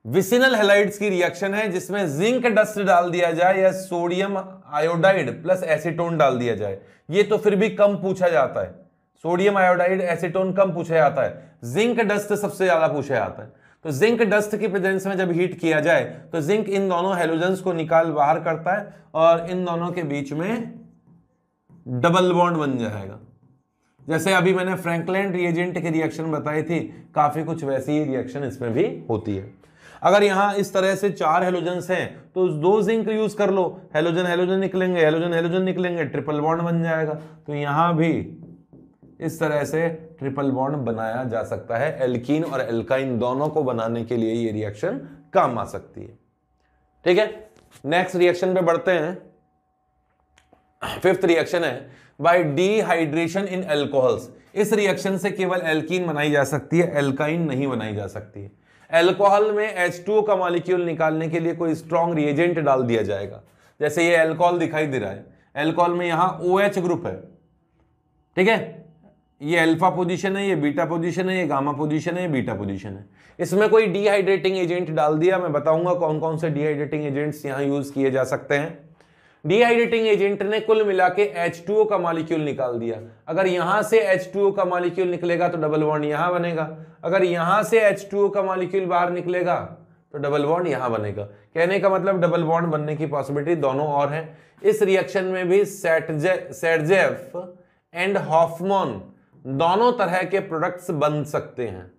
vicinal halides की रिएक्शन है जिसमें जिंक डस्ट डाल दिया जाए या सोडियम आयोडाइड प्लस एसीटोन डाल दिया जाए। ये तो फिर भी कम पूछा जाता है, सोडियम आयोडाइड एसीटोन कम पूछा जाता है, जिंक डस्ट सबसे ज्यादा पूछा जाता है। तो जिंक डस्ट की प्रेजेंस में जब हीट किया जाए तो जिंक इन दोनों हैलोजेंस को निकाल बाहर करता है और इन दोनों के बीच में डबल बॉन्ड बन जाएगा। जैसे अभी मैंने फ्रैंकलिन रिएजेंट की रिएक्शन बताई थी, काफी कुछ वैसी ही रिएक्शन इसमें भी होती है। अगर यहां इस तरह से 4 हैलोजेंस हैं तो 2 जिंक यूज कर लो, हैलोजन हैलोजन निकलेंगे, हैलोजन हैलोजन निकलेंगे, ट्रिपल बॉन्ड बन जाएगा। तो यहां भी इस तरह से ट्रिपल बॉन्ड बनाया जा सकता है। एल्कीन और एल्काइन दोनों को बनाने के लिए ये रिएक्शन काम आ सकती है। ठीक है, नेक्स्ट रिएक्शन पे बढ़ते हैं। 5th रिएक्शन है बाय डीहाइड्रेशन इन अल्कोहल्स। इस रिएक्शन से केवल एल्कीन बनाई जा सकती है, एल्काइन नहीं बनाई जा सकती है। एल्कोहल में H2O का मॉलिक्यूल निकालने के लिए कोई स्ट्रॉन्ग रिएजेंट डाल दिया जाएगा। जैसे ये एल्कोहल दिखाई दे रहा है, एल्कोहल में यहां OH ग्रुप है, ठीक है, ये अल्फा पोजीशन है, ये बीटा पोजीशन है, ये गामा पोजीशन है, ये बीटा पोजीशन है। इसमें कोई डिहाइड्रेटिंग एजेंट डाल दिया, मैं बताऊंगा कौन कौन से डिहाइड्रेटिंग एजेंट्स यहां यूज किए जा सकते हैं। डिहाइड्रेटिंग एजेंट ने कुल मिला के H2O का मॉलिक्यूल निकाल दिया। अगर यहां से H2O का मॉलिक्यूल निकलेगा तो डबल बॉन्ड यहां बनेगा, अगर यहां से H2O का मॉलिक्यूल बाहर निकलेगा तो डबल बॉन्ड यहां बनेगा। कहने का मतलब डबल बॉन्ड बनने की पॉसिबिलिटी दोनों और है। इस रिएक्शन में भी सेटजेफ एंड हॉफमैन दोनों तरह के प्रोडक्ट्स बन सकते हैं।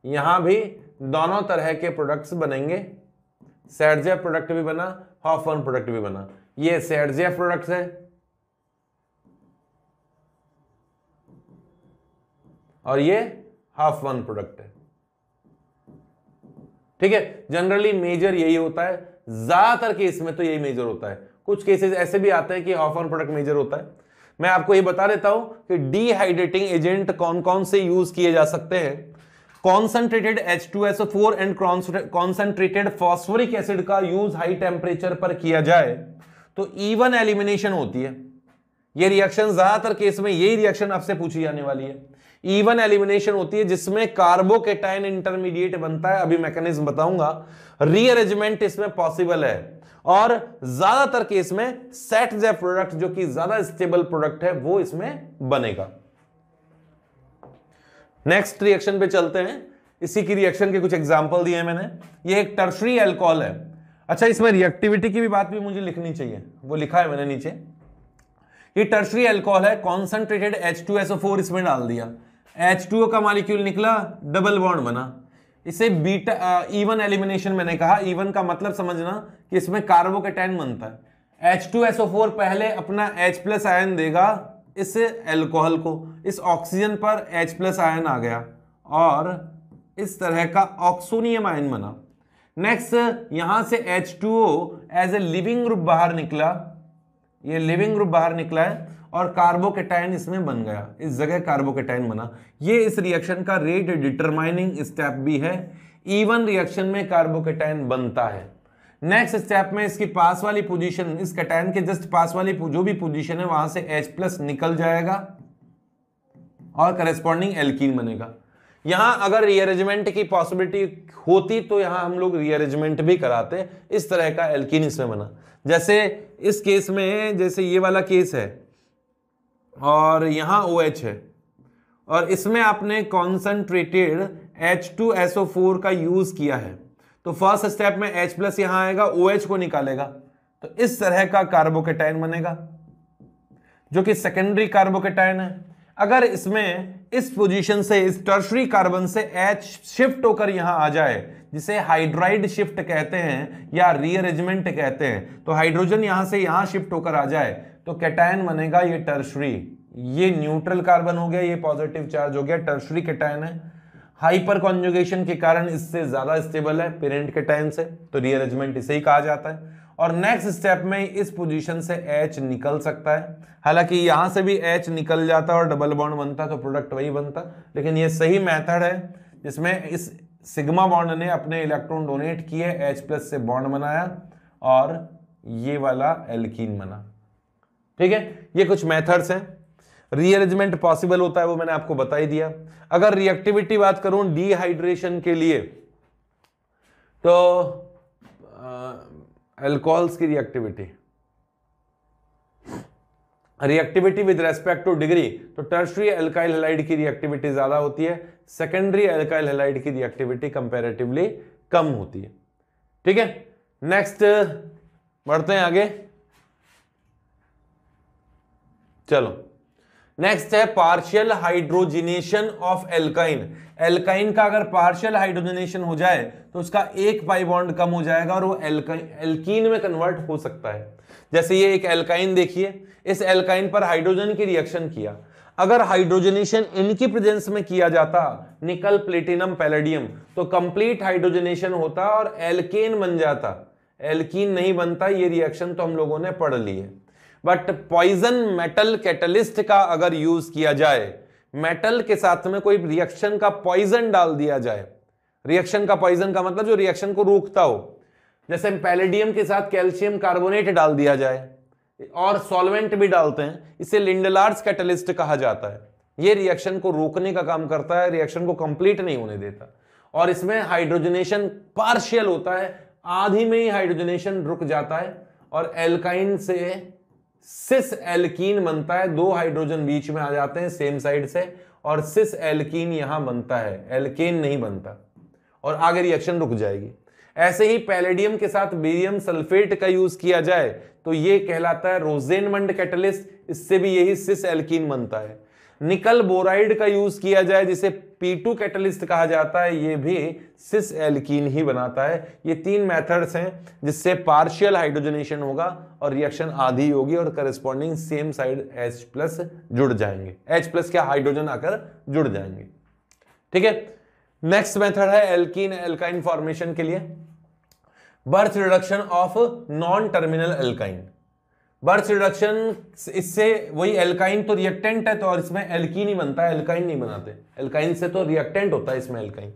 यहां भी दोनों तरह के प्रोडक्ट्स बनेंगे, सेटजेफ प्रोडक्ट भी बना, हॉफमैन प्रोडक्ट भी बना। ये सेटजेफ प्रोडक्ट्स है और ये हॉफमैन प्रोडक्ट है। ठीक है, जनरली मेजर यही होता है, ज्यादातर केस में तो यही मेजर होता है। कुछ केसेस ऐसे भी आते हैं कि ऑफ ऑन प्रोडक्ट मेजर होता है। मैं आपको ये बता देता हूं कि डिहाइड्रेटिंग एजेंट कौन कौन से यूज किए जा सकते हैं। Concentrated H2SO4 and concentrated phosphoric acid का यूज हाई टेम्परेचर पर किया जाए तो इवन एलिमिनेशन होती है। ये रिएक्शन ज्यादातर केस में यही रिएक्शन आपसे पूछी जाने वाली है। इवन एलिमिनेशन होती है जिसमें कार्बोकेटाइन इंटरमीडिएट बनता है, अभी मैकेनिज्म बताऊंगा। रीअरेंजमेंट इसमें पॉसिबल है और ज्यादातर केस में सेट द प्रोडक्ट जो कि ज्यादा स्टेबल प्रोडक्ट है वो इसमें बनेगा। नेक्स्ट रिएक्शन पे चलते हैं। इसी की रिएक्शन के कुछ एग्जांपल दिए हैं मैंने। ये एक टर्शरी अल्कोहल है। अच्छा, इसमें रिएक्टिविटी की भी बात भी मुझे लिखनी चाहिए, वो लिखा है मैंने नीचे। ये टर्शरी अल्कोहल है, कॉन्सेंट्रेटेड H2SO4 इसमें डाल दिया, H2O का मॉलिक्यूल निकला, डबल बॉन्ड बना। इसे बीटा इवन एलिमिनेशन मैंने कहा। इवन का मतलब समझना कि इसमें कार्बोकेटाइन बनता है। H2SO4 पहले अपना H+ आयन देगा इस अल्कोहल को, इस ऑक्सीजन पर H+ आयन आ गया और इस तरह का ऑक्सोनियम आयन बना। नेक्स्ट यहां से H2O as a leaving group बाहर निकला, ये लिविंग ग्रुप बाहर निकला है और कार्बोकेटाइन इसमें बन गया, इस जगह कार्बोकेटाइन बना। ये इस रिएक्शन का रेट डिटरमाइनिंग स्टेप भी है। इवन रिएक्शन में कार्बोकेटाइन बनता है। नेक्स्ट स्टेप में इसकी पास वाली पोजीशन, इस कैटायन के जस्ट पास वाली जो भी पोजीशन है वहां से H+ निकल जाएगा और करेस्पॉन्डिंग एल्कीन बनेगा। यहां अगर रीअरेंजमेंट की पॉसिबिलिटी होती तो यहां हम लोग रीअरेंजमेंट भी कराते। इस तरह का एल्कीन इसमें बना। जैसे इस केस में, जैसे ये वाला केस है और यहां OH है और इसमें आपने कॉन्सेंट्रेटेड H2SO4 का यूज किया है, तो फर्स्ट स्टेप में H+ यहां आएगा, OH को निकालेगा, तो इस तरह का कार्बोकेटाइन बनेगा जो कि सेकेंडरी कार्बोकेटाइन है। अगर इसमें इस पोजीशन से, इस टर्शरी कार्बन से H शिफ्ट होकर यहां आ जाए, जिसे हाइड्राइड शिफ्ट कहते हैं या रीअरेंजमेंट कहते हैं, तो हाइड्रोजन यहां से यहां शिफ्ट होकर आ जाए तो कैटायन बनेगा ये टर्शरी। ये न्यूट्रल कार्बन हो गया, ये पॉजिटिव चार्ज हो गया, टर्शरी कैटायन है। हाइपर कॉन्जुगेशन के कारण इससे ज्यादा स्टेबल है पेरेंट कैटायन से, तो रीअरेंजमेंट इसे ही कहा जाता है। और नेक्स्ट स्टेप में इस पोजीशन से H निकल सकता है, हालांकि यहां से भी H निकल जाता और डबल बॉन्ड बनता तो प्रोडक्ट वही बनता, लेकिन ये सही मेथड है जिसमें इस सिग्मा बॉन्ड ने अपने इलेक्ट्रॉन डोनेट किए, H+ से बॉन्ड बनाया और ये वाला एल्कीन बना। ठीक है, ये कुछ मेथड्स हैं। रीअरेंजमेंट पॉसिबल होता है वो मैंने आपको बता ही दिया। अगर रिएक्टिविटी बात करूं डिहाइड्रेशन के लिए, तो अल्कोहल्स की reactivity with respect two degree, तो टर्शरी अल्काइल हैलाइड की रिएक्टिविटी ज्यादा होती है, सेकेंडरी अल्काइल हैलाइड की रिएक्टिविटी कंपैरेटिवली कम होती है। ठीक है, नेक्स्ट बढ़ते हैं आगे। चलो, नेक्स्ट है partial hydrogenation of alkyne. Alkyne का अगर पार्शियल हाइड्रोजनेशन हो जाए तो उसका एक पाई बॉन्ड कम हो जाएगा और वो एल्कीन में कन्वर्ट हो सकता है। जैसे ये एक एल्काइन देखिए, इस एल्काइन पर हाइड्रोजन की रिएक्शन किया, अगर हाइड्रोजनेशन इनकी प्रेजेंस में किया जाता, निकल प्लेटिनम पैलेडियम, तो कंप्लीट हाइड्रोजनेशन होता और एल्केन बन जाता। एल्कीन नहीं बनता, ये रिएक्शन तो हम लोगों ने पढ़ ली है। बट पॉइजन मेटल कैटलिस्ट का अगर यूज किया जाए, मेटल के साथ में कोई रिएक्शन का पॉइजन डाल दिया जाए, रिएक्शन का पॉइजन का मतलब जो रिएक्शन को रोकता हो, जैसे पैलेडियम के साथ कैल्शियम कार्बोनेट डाल दिया जाए और सॉल्वेंट भी डालते हैं, इसे लिंडलार्स कैटलिस्ट कहा जाता है। यह रिएक्शन को रोकने का काम करता है, रिएक्शन को कंप्लीट नहीं होने देता। और इसमें हाइड्रोजनेशन पार्शियल होता है, आधी में ही हाइड्रोजनेशन रुक जाता है और एल्काइन से सिस एल्कीन बनता है। दो हाइड्रोजन बीच में आ जाते हैं सेम साइड से और सिस एल्कीन यहां बनता है, एल्केन नहीं बनता और आगे रिएक्शन रुक जाएगी। ऐसे ही पैलेडियम के साथ बेरियम सल्फेट का यूज किया जाए तो ये कहलाता है रोजेनमंड कैटलिस्ट, इससे भी यही सिस एल्कीन बनता है। निकल बोराइड का यूज किया जाए जिसे P2 कैटलिस्ट कहा जाता है, ये भी सिस एल्कीन ही बनाता है। ये तीन मेथड्स हैं जिससे पार्शियल हाइड्रोजनेशन होगा और रिएक्शन आधी होगी और करस्पॉन्डिंग सेम साइड H+ जुड़ जाएंगे, H+ क्या हाइड्रोजन आकर जुड़ जाएंगे। ठीक है, नेक्स्ट मेथड है एल्कीन एल्काइन फॉर्मेशन के लिए, birth reduction of non terminal alkyne. Birch reduction, इससे वही एल्काइन तो रिएक्टेंट है, तो और इसमें एल्कीन ही बनता है, एल्काइन नहीं बनाते। एल्काइन से तो रिएक्टेंट होता है, इसमें एल्काइन।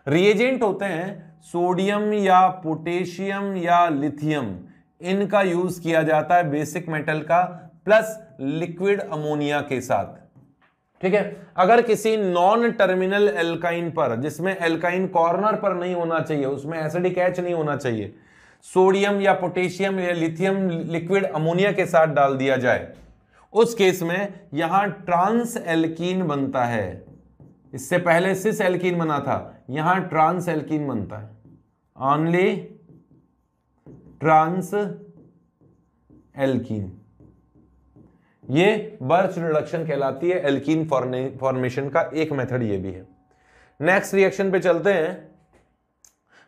रिएजेंट होते हैं सोडियम या पोटेशियम या लिथियम, इनका यूज किया जाता है बेसिक मेटल का प्लस लिक्विड अमोनिया के साथ। ठीक है, अगर किसी नॉन टर्मिनल एल्काइन पर, जिसमें एल्काइन कॉर्नर पर नहीं होना चाहिए, उसमें एसिडिक एच नहीं होना चाहिए, सोडियम या पोटेशियम या लिथियम लिक्विड अमोनिया के साथ डाल दिया जाए, उस केस में यहां ट्रांस एल्कीन बनता है। इससे पहले सिस एल्कीन बना था, यहां ट्रांस एल्कीन बनता है, ओनली ट्रांस एल्कीन। ये बर्च रिडक्शन कहलाती है, एल्कीन फॉर्मेशन का एक मेथड ये भी है। नेक्स्ट रिएक्शन पे चलते हैं।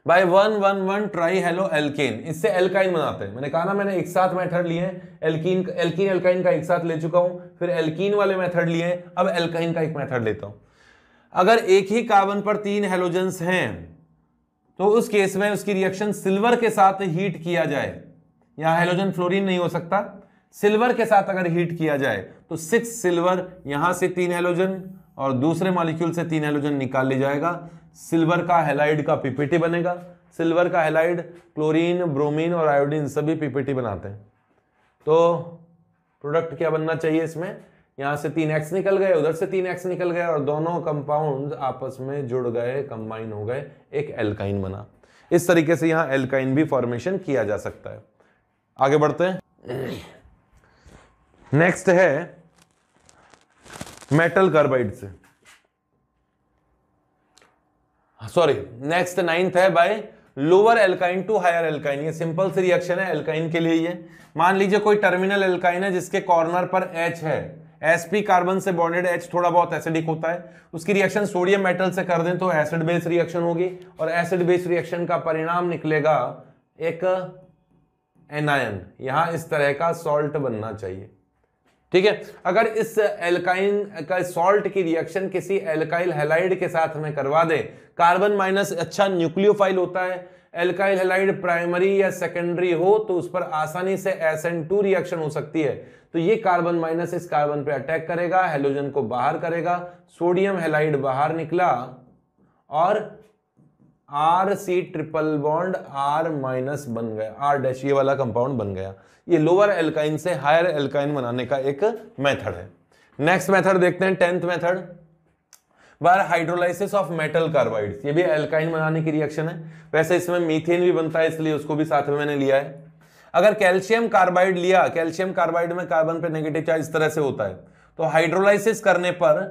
बाय 1,1,1 ट्राई हेलो एल्केन, इससे एल्काइन बनाते हैं। मैंने कहा ना, मैंने एक साथ मेथड लिए हैं, एल्कीन एल्काइन का एक साथ ले चुका हूं, फिर एल्कीन वाले मेथड लिए हैं, अब एल्काइन का एक मेथड लेता हूं। अगर एक ही कार्बन पर 3 हेलोजेंस हैं तो उस केस में उसकी रिएक्शन सिल्वर के साथ हीट किया जाए, यहां हेलोजन फ्लोरीन नहीं हो सकता, सिल्वर के साथ अगर हीट किया जाए तो 6 सिल्वर, यहां से 3 हेलोजन और दूसरे मॉलिक्यूल से 3 हेलोजन निकाल लिया जाएगा। सिल्वर का हैलाइड का पीपीटी बनेगा। सिल्वर का हैलाइड क्लोरीन, ब्रोमीन और आयोडीन सभी पीपीटी बनाते हैं। तो प्रोडक्ट क्या बनना चाहिए इसमें, यहां से 3x निकल गए, उधर से 3x निकल गए और दोनों कंपाउंड आपस में जुड़ गए, कंबाइन हो गए, एक एल्काइन बना। इस तरीके से यहां एल्काइन भी फॉर्मेशन किया जा सकता है। आगे बढ़ते हैं। नेक्स्ट है मेटल कार्बाइड से, सॉरी नेक्स्ट 9th है by lower alkyne to higher alkyne. ये सिंपल सी रिएक्शन है एल्काइन के लिए। ये मान लीजिए कोई टर्मिनल एल्काइन है जिसके कॉर्नर पर H है, sp कार्बन से बॉन्डेड H थोड़ा बहुत एसिडिक होता है, उसकी रिएक्शन सोडियम मेटल से कर दें तो एसिड बेस रिएक्शन होगी और एसिड बेस रिएक्शन का परिणाम निकलेगा एक एनायन। यहां इस तरह का सॉल्ट बनना चाहिए। ठीक है, अगर इस एल्काइन का सॉल्ट की रिएक्शन किसी एल्काइल हैलाइड के साथ में करवा दे, कार्बन माइनस अच्छा न्यूक्लियोफाइल होता है, एल्काइल हैलाइड प्राइमरी या सेकेंडरी हो तो उस पर आसानी से SN2 रिएक्शन हो सकती है। तो ये कार्बन माइनस इस कार्बन पे अटैक करेगा, हेलोजन को बाहर करेगा, सोडियम हैलाइड बाहर निकला और RC triple bond R minus बन गया, R डैश ये वाला कंपाउंड बन गया। ये लोअर एल्काइन से हायर एल्काइन बनाने का एक मेथड है। नेक्स्ट मेथड देखते हैं 10th method, bye hydrolysis of metal carbides. ये भी एल्काइन बनाने की रिएक्शन है। वैसे इसमें मीथेन भी बनता है इसलिए उसको भी साथ में मैंने लिया है। अगर कैल्शियम कार्बाइड लिया, कैल्शियम कार्बाइड में कार्बन पे नेगेटिव चार्ज इस तरह से होता है, तो हाइड्रोलाइसिस करने पर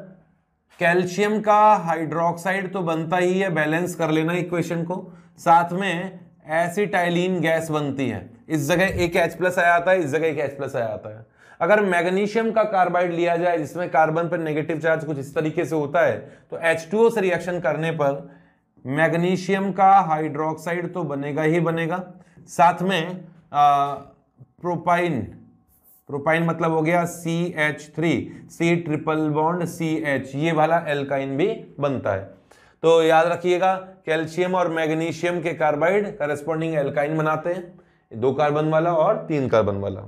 कैल्शियम का हाइड्रोक्साइड तो बनता ही है, बैलेंस कर लेना इक्वेशन को, साथ में एसिटाइलिन गैस बनती है। इस जगह एक H+ आया आता है, इस जगह एक H+ आया आता है। अगर मैग्नीशियम का कार्बाइड लिया जाए जिसमें कार्बन पर नेगेटिव चार्ज कुछ इस तरीके से होता है, तो H2O से रिएक्शन करने पर मैग्नीशियम का हाइड्रोक्साइड तो बनेगा ही बनेगा, साथ में प्रोपाइन, प्रोपाइन मतलब हो गया CH3, C triple bond CH, ये वाला एल्काइन भी बनता है। तो याद रखिएगा कैल्शियम और मैग्नीशियम के कार्बाइड करेस्पॉन्डिंग एल्काइन बनाते हैं, 2 कार्बन वाला और 3 कार्बन वाला।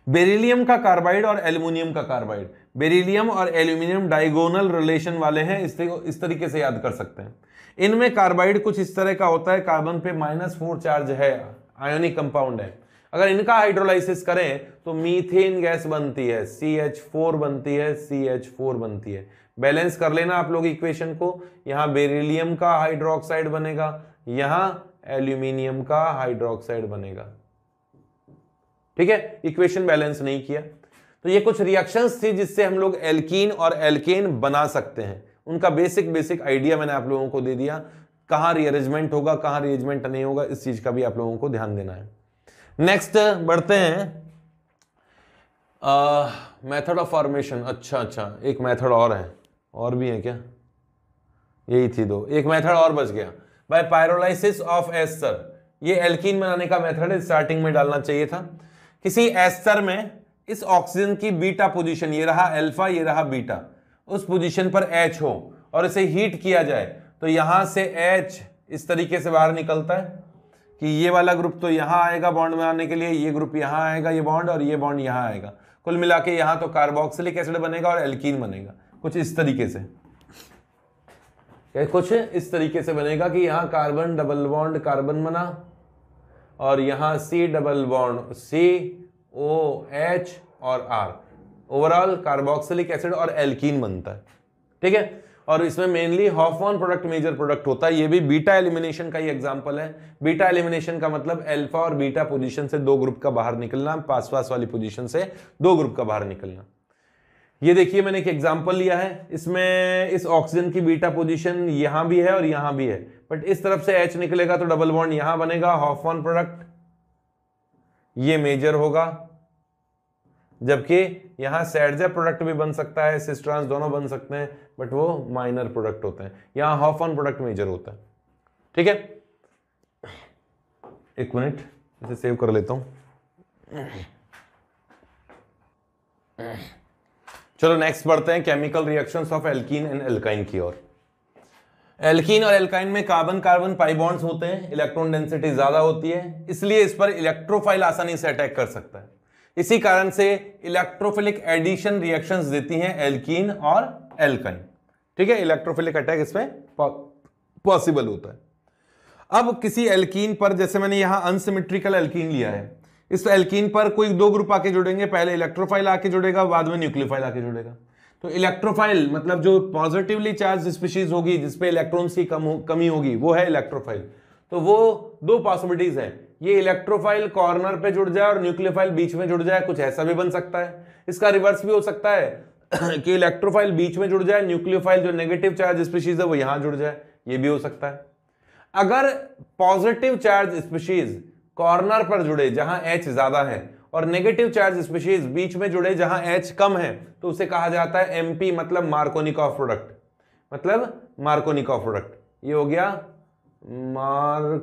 बेरिलियम का कार्बाइड और एल्युमिनियम का कार्बाइड, बेरिलियम और एल्यूमिनियम डायगोनल रिलेशन वाले हैं, इस तरीके से याद कर सकते हैं। इनमें कार्बाइड कुछ इस तरह का होता है, कार्बन पे -4 चार्ज है, आयोनिक कंपाउंड है। अगर इनका हाइड्रोलाइसिस करें तो मीथेन गैस बनती है, CH4 बनती है, CH4 बनती है। बैलेंस कर लेना आप लोग इक्वेशन को, यहां बेरिलियम का हाइड्रोक्साइड बनेगा, यहां एल्यूमिनियम का हाइड्रोक्साइड बनेगा। ठीक है, इक्वेशन बैलेंस नहीं किया। तो ये कुछ रिएक्शंस थी जिससे हम लोग एल्कीन और एल्केन बना सकते हैं। उनका बेसिक आइडिया मैंने आप लोगों को दे दिया, कहां रीअरेंजमेंट होगा, कहां रीअरेंजमेंट नहीं होगा, इस चीज का भी आप लोगों को ध्यान देना है। नेक्स्ट बढ़ते हैं मेथड ऑफ फॉर्मेशन। अच्छा, एक मेथड और है, और भी है क्या? यही थी 2, एक मेथड और बच गया, बाय पायरोलाइसिस ऑफ एस्टर। ये एल्कीन बनाने का मेथड है, स्टार्टिंग में डालना चाहिए था। किसी एस्टर में इस ऑक्सीजन की बीटा पोजीशन, ये रहा अल्फा, ये रहा बीटा, उस पोजीशन पर H हो और इसे हीट किया जाए तो यहां से H इस तरीके से बाहर निकलता है, कि ये वाला ग्रुप तो यहां आएगा बॉन्ड में आने के लिए, ये ग्रुप यहां आएगा ये बॉन्ड, और ये बॉन्ड यहां आएगा, कुल मिला के यहां तो कार्बोक्सिलिक एसिड बनेगा और एल्कीन बनेगा। कुछ इस तरीके से, कुछ इस तरीके से बनेगा कि यहां कार्बन डबल बॉन्ड कार्बन बना और यहां सी डबल बॉन्ड COH और R, ओवरऑल कार्बोक्सिलिक एसिड और एल्कीन बनता है। ठीक है, और इसमें mainly Hofmann product major product होता है। ये भी बीटा एलिमिनेशन का ही एग्जांपल है। बीटा एलिमिनेशन का मतलब अल्फा और बीटा पोजीशन से दो ग्रुप का बाहर निकलना, पास पास वाली पोजीशन से दो ग्रुप का बाहर निकलना। ये देखिए मैंने एक एग्जांपल लिया है, इसमें इस ऑक्सीजन की बीटा पोजीशन यहां भी है और यहां भी है, बट इस तरफ से H निकलेगा तो डबल बॉन्ड यहां बनेगा, हॉफमैन प्रोडक्ट, ये मेजर होगा, जबकि यहां सैडजेप प्रोडक्ट भी बन सकता है, सिस ट्रांस दोनों बन सकते हैं, बट वो माइनर प्रोडक्ट होते हैं। यहां हॉफमैन प्रोडक्ट मेजर होता है। ठीक है, एक मिनट इसे सेव कर लेता हूं। चलो नेक्स्ट बढ़ते हैं chemical reactions of alkene and alkyne की ओर। एल्कीन और एल्काइन में कार्बन कार्बन पाई बॉन्ड्स होते हैं, इलेक्ट्रॉन डेंसिटी ज्यादा होती है, इसलिए इस पर इलेक्ट्रोफाइल आसानी से अटैक कर सकता है। इसी कारण से इलेक्ट्रोफिलिक एडिशन रिएक्शंस देती हैं एल्कीन और एल्काइन। ठीक है, इलेक्ट्रोफिलिक अटैक इसमें पॉसिबल होता है। अब किसी एल्कीन पर, जैसे मैंने यहां अनसिमेट्रिकल एल्कीन लिया है, इस एल्कीन पर कोई दो ग्रुप आके जुड़ेंगे, पहले इलेक्ट्रोफाइल आके जुड़ेगा, बाद में न्यूक्लियोफाइल आके जुड़ेगा। तो इलेक्ट्रोफाइल मतलब जो पॉजिटिवली चार्ज स्पीशीज होगी जिसपे इलेक्ट्रॉन्स की कमी होगी वो है इलेक्ट्रोफाइल। तो वो दो पॉसिबिलिटीज है, ये इलेक्ट्रोफाइल कॉर्नर पे जुड़ जाए और न्यूक्लियोफाइल बीच में जुड़ जाए, कुछ ऐसा भी बन सकता है। इसका रिवर्स भी हो सकता है कि इलेक्ट्रोफाइल बीच में जुड़ जाए, न्यूक्लियोफाइल जो नेगेटिव चार्ज स्पीशीज है वो यहां जुड़ जाए, ये भी हो सकता है। अगर पॉजिटिव चार्ज स्पीशीज कॉर्नर पर जुड़े जहां H ज्यादा है और नेगेटिव चार्ज स्पीशीज बीच में जुड़े जहां H कम है, तो उसे कहा जाता है MP, मतलब मार्कोनिकॉफ प्रोडक्ट, मतलब मार्कोनिकॉफ प्रोडक्ट। ये हो गया मार्कोनिकॉफ्स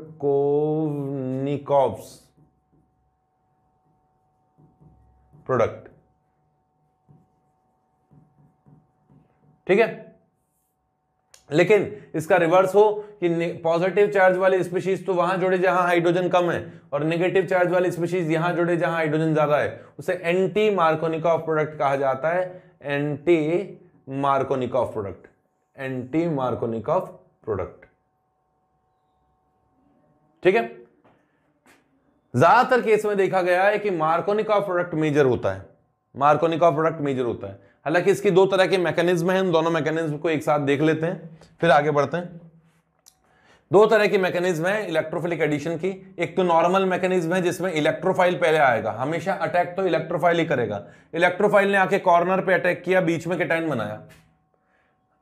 प्रोडक्ट। ठीक है, लेकिन इसका रिवर्स हो कि पॉजिटिव चार्ज वाली स्पीशीज तो वहां जुड़े जहां हाइड्रोजन कम है और नेगेटिव चार्ज वाली स्पीशीज यहां जुड़े जहां हाइड्रोजन ज्यादा है, उसे एंटी मार्कोनिकॉफ प्रोडक्ट कहा जाता है। Anti Markovnikov product, anti Markovnikov product. ठीक है, ज्यादातर केस में देखा गया है कि मार्कोनिकॉफ प्रोडक्ट मेजर होता है, मार्कोनिकॉफ प्रोडक्ट मेजर होता है। हालांकि इसकी दो तरह के मैकेनिज्म हैं, दोनों मैकेनिज्म को एक साथ देख लेते हैं फिर आगे बढ़ते हैं। दो तरह की मैकेनिज्म है इलेक्ट्रोफिलिक एडिशन की। एक तो नॉर्मल मैकेनिज्म है जिसमें इलेक्ट्रोफाइल पहले आएगा, हमेशा अटैक तो इलेक्ट्रोफाइल ही करेगा। इलेक्ट्रोफाइल ने आके कॉर्नर पे अटैक किया, बीच में कैटायन बनाया।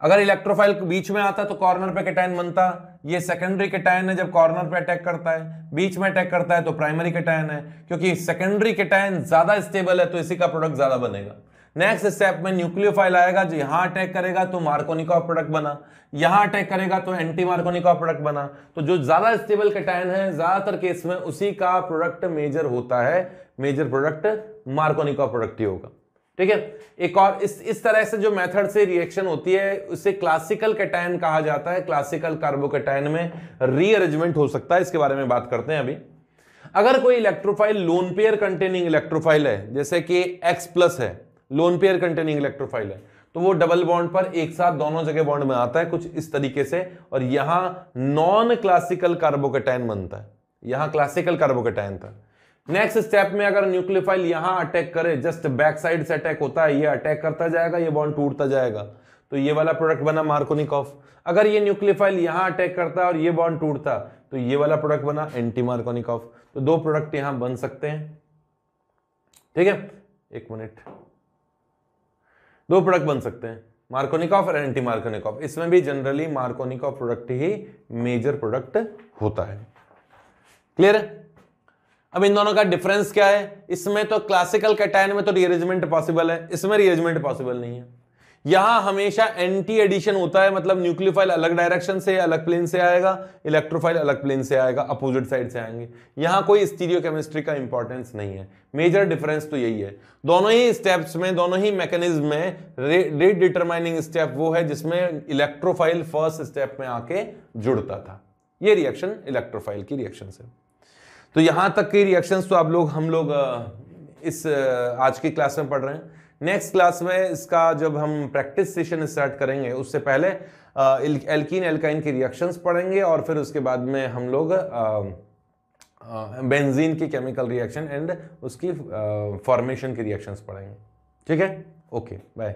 अगर इलेक्ट्रोफाइल बीच में आता तो कॉर्नर पे कैटायन बनता। ये सेकेंडरी कैटायन है, जब कॉर्नर पे अटैक करता है, बीच में अटैक करता है तो प्राइमरी कैटायन है, क्योंकि सेकेंडरी कैटायन ज्यादा स्टेबल है तो इसी का प्रोडक्ट ज्यादा बनेगा। नेक्स्ट स्टेप में न्यूक्लियोफाइल आएगा, जो यहां अटैक करेगा तो मार्कोनिकॉफ प्रोडक्ट बना, यहां अटैक करेगा तो एंटी मार्कोनिकॉफ प्रोडक्ट बना। तो जो ज्यादा स्टेबल कैटायन है ज्यादातर केस में उसी का प्रोडक्ट मेजर होता है, मेजर प्रोडक्ट मार्कोनिकॉफ प्रोडक्ट ही होगा। ठीक है, एक और इस तरह से जो मेथड से रिएक्शन होती है उसे क्लासिकल कैटायन कहा जाता है। क्लासिकल कार्बोकैटायन में रीअरेंजमेंट हो सकता है, इसके बारे में बात करते हैं अभी। अगर कोई electrophile lone pair containing electrophile है, जैसे कि X+ है, लोन पेयर कंटेनिंग इलेक्ट्रोफाइल है, तो वो डबल बॉन्ड पर एक साथ दोनों जगह बॉन्ड में आता है कुछ इस तरीके से, और यहां नॉन क्लासिकल कार्बोकैटायन बनता है, यहां क्लासिकल कार्बोकैटायन था। नेक्स्ट स्टेप में अगर न्यूक्लियोफाइल यहां अटैक करे, जस्ट बैक साइड से अटैक होता है, ये अटैक करता जाएगा, ये बॉन्ड टूटता जाएगा, तो ये वाला प्रोडक्ट बना मार्कोनिकॉफ। अगर ये न्यूक्लियोफाइल यहां अटैक करता और ये बॉन्ड टूटता तो ये वाला प्रोडक्ट बना एंटी मार्कोनिकॉफ। तो दो प्रोडक्ट यहां बन सकते हैं। ठीक है, एक मिनट, दो प्रोडक्ट बन सकते हैं, मार्कोनिकॉफ और एंटी मार्कोनिकॉफ। इसमें भी जनरली मार्कोनिकॉफ प्रोडक्ट ही मेजर प्रोडक्ट होता है। क्लियर है? अब इन दोनों का डिफरेंस क्या है? इसमें तो क्लासिकल कैटायन में तो रीअरेंजमेंट पॉसिबल है, इसमें रीअरेंजमेंट पॉसिबल नहीं है। यहां हमेशा एंटी एडिशन होता है, मतलब न्यूक्लियोफाइल अलग डायरेक्शन से अलग प्लेन से आएगा, इलेक्ट्रोफाइल अलग प्लेन से आएगा, अपोजिट साइड से आएंगे। यहां कोई स्टीरियोकेमिस्ट्री का इंपॉर्टेंस नहीं है। मेजर डिफरेंस तो यही है। दोनों ही स्टेप्स में, दोनों ही मैकेनिज्म में रेट डिटरमाइनिंग स्टेप वो है जिसमें इलेक्ट्रोफाइल फर्स्ट स्टेप में आके जुड़ता था। ये रिएक्शन इलेक्ट्रोफाइल की रिएक्शन से। तो यहां तक के रिएक्शंस तो हम लोग इस आज की क्लास में पढ़ रहे हैं। नेक्स्ट क्लास में इसका जब हम प्रैक्टिस सेशन स्टार्ट करेंगे उससे पहले एल्कीन एल्काइन के रिएक्शंस पढ़ेंगे और फिर उसके बाद में हम लोग बेंजीन की केमिकल रिएक्शन एंड उसकी फॉर्मेशन की रिएक्शंस पढ़ेंगे। ठीक है, ओके, बाय।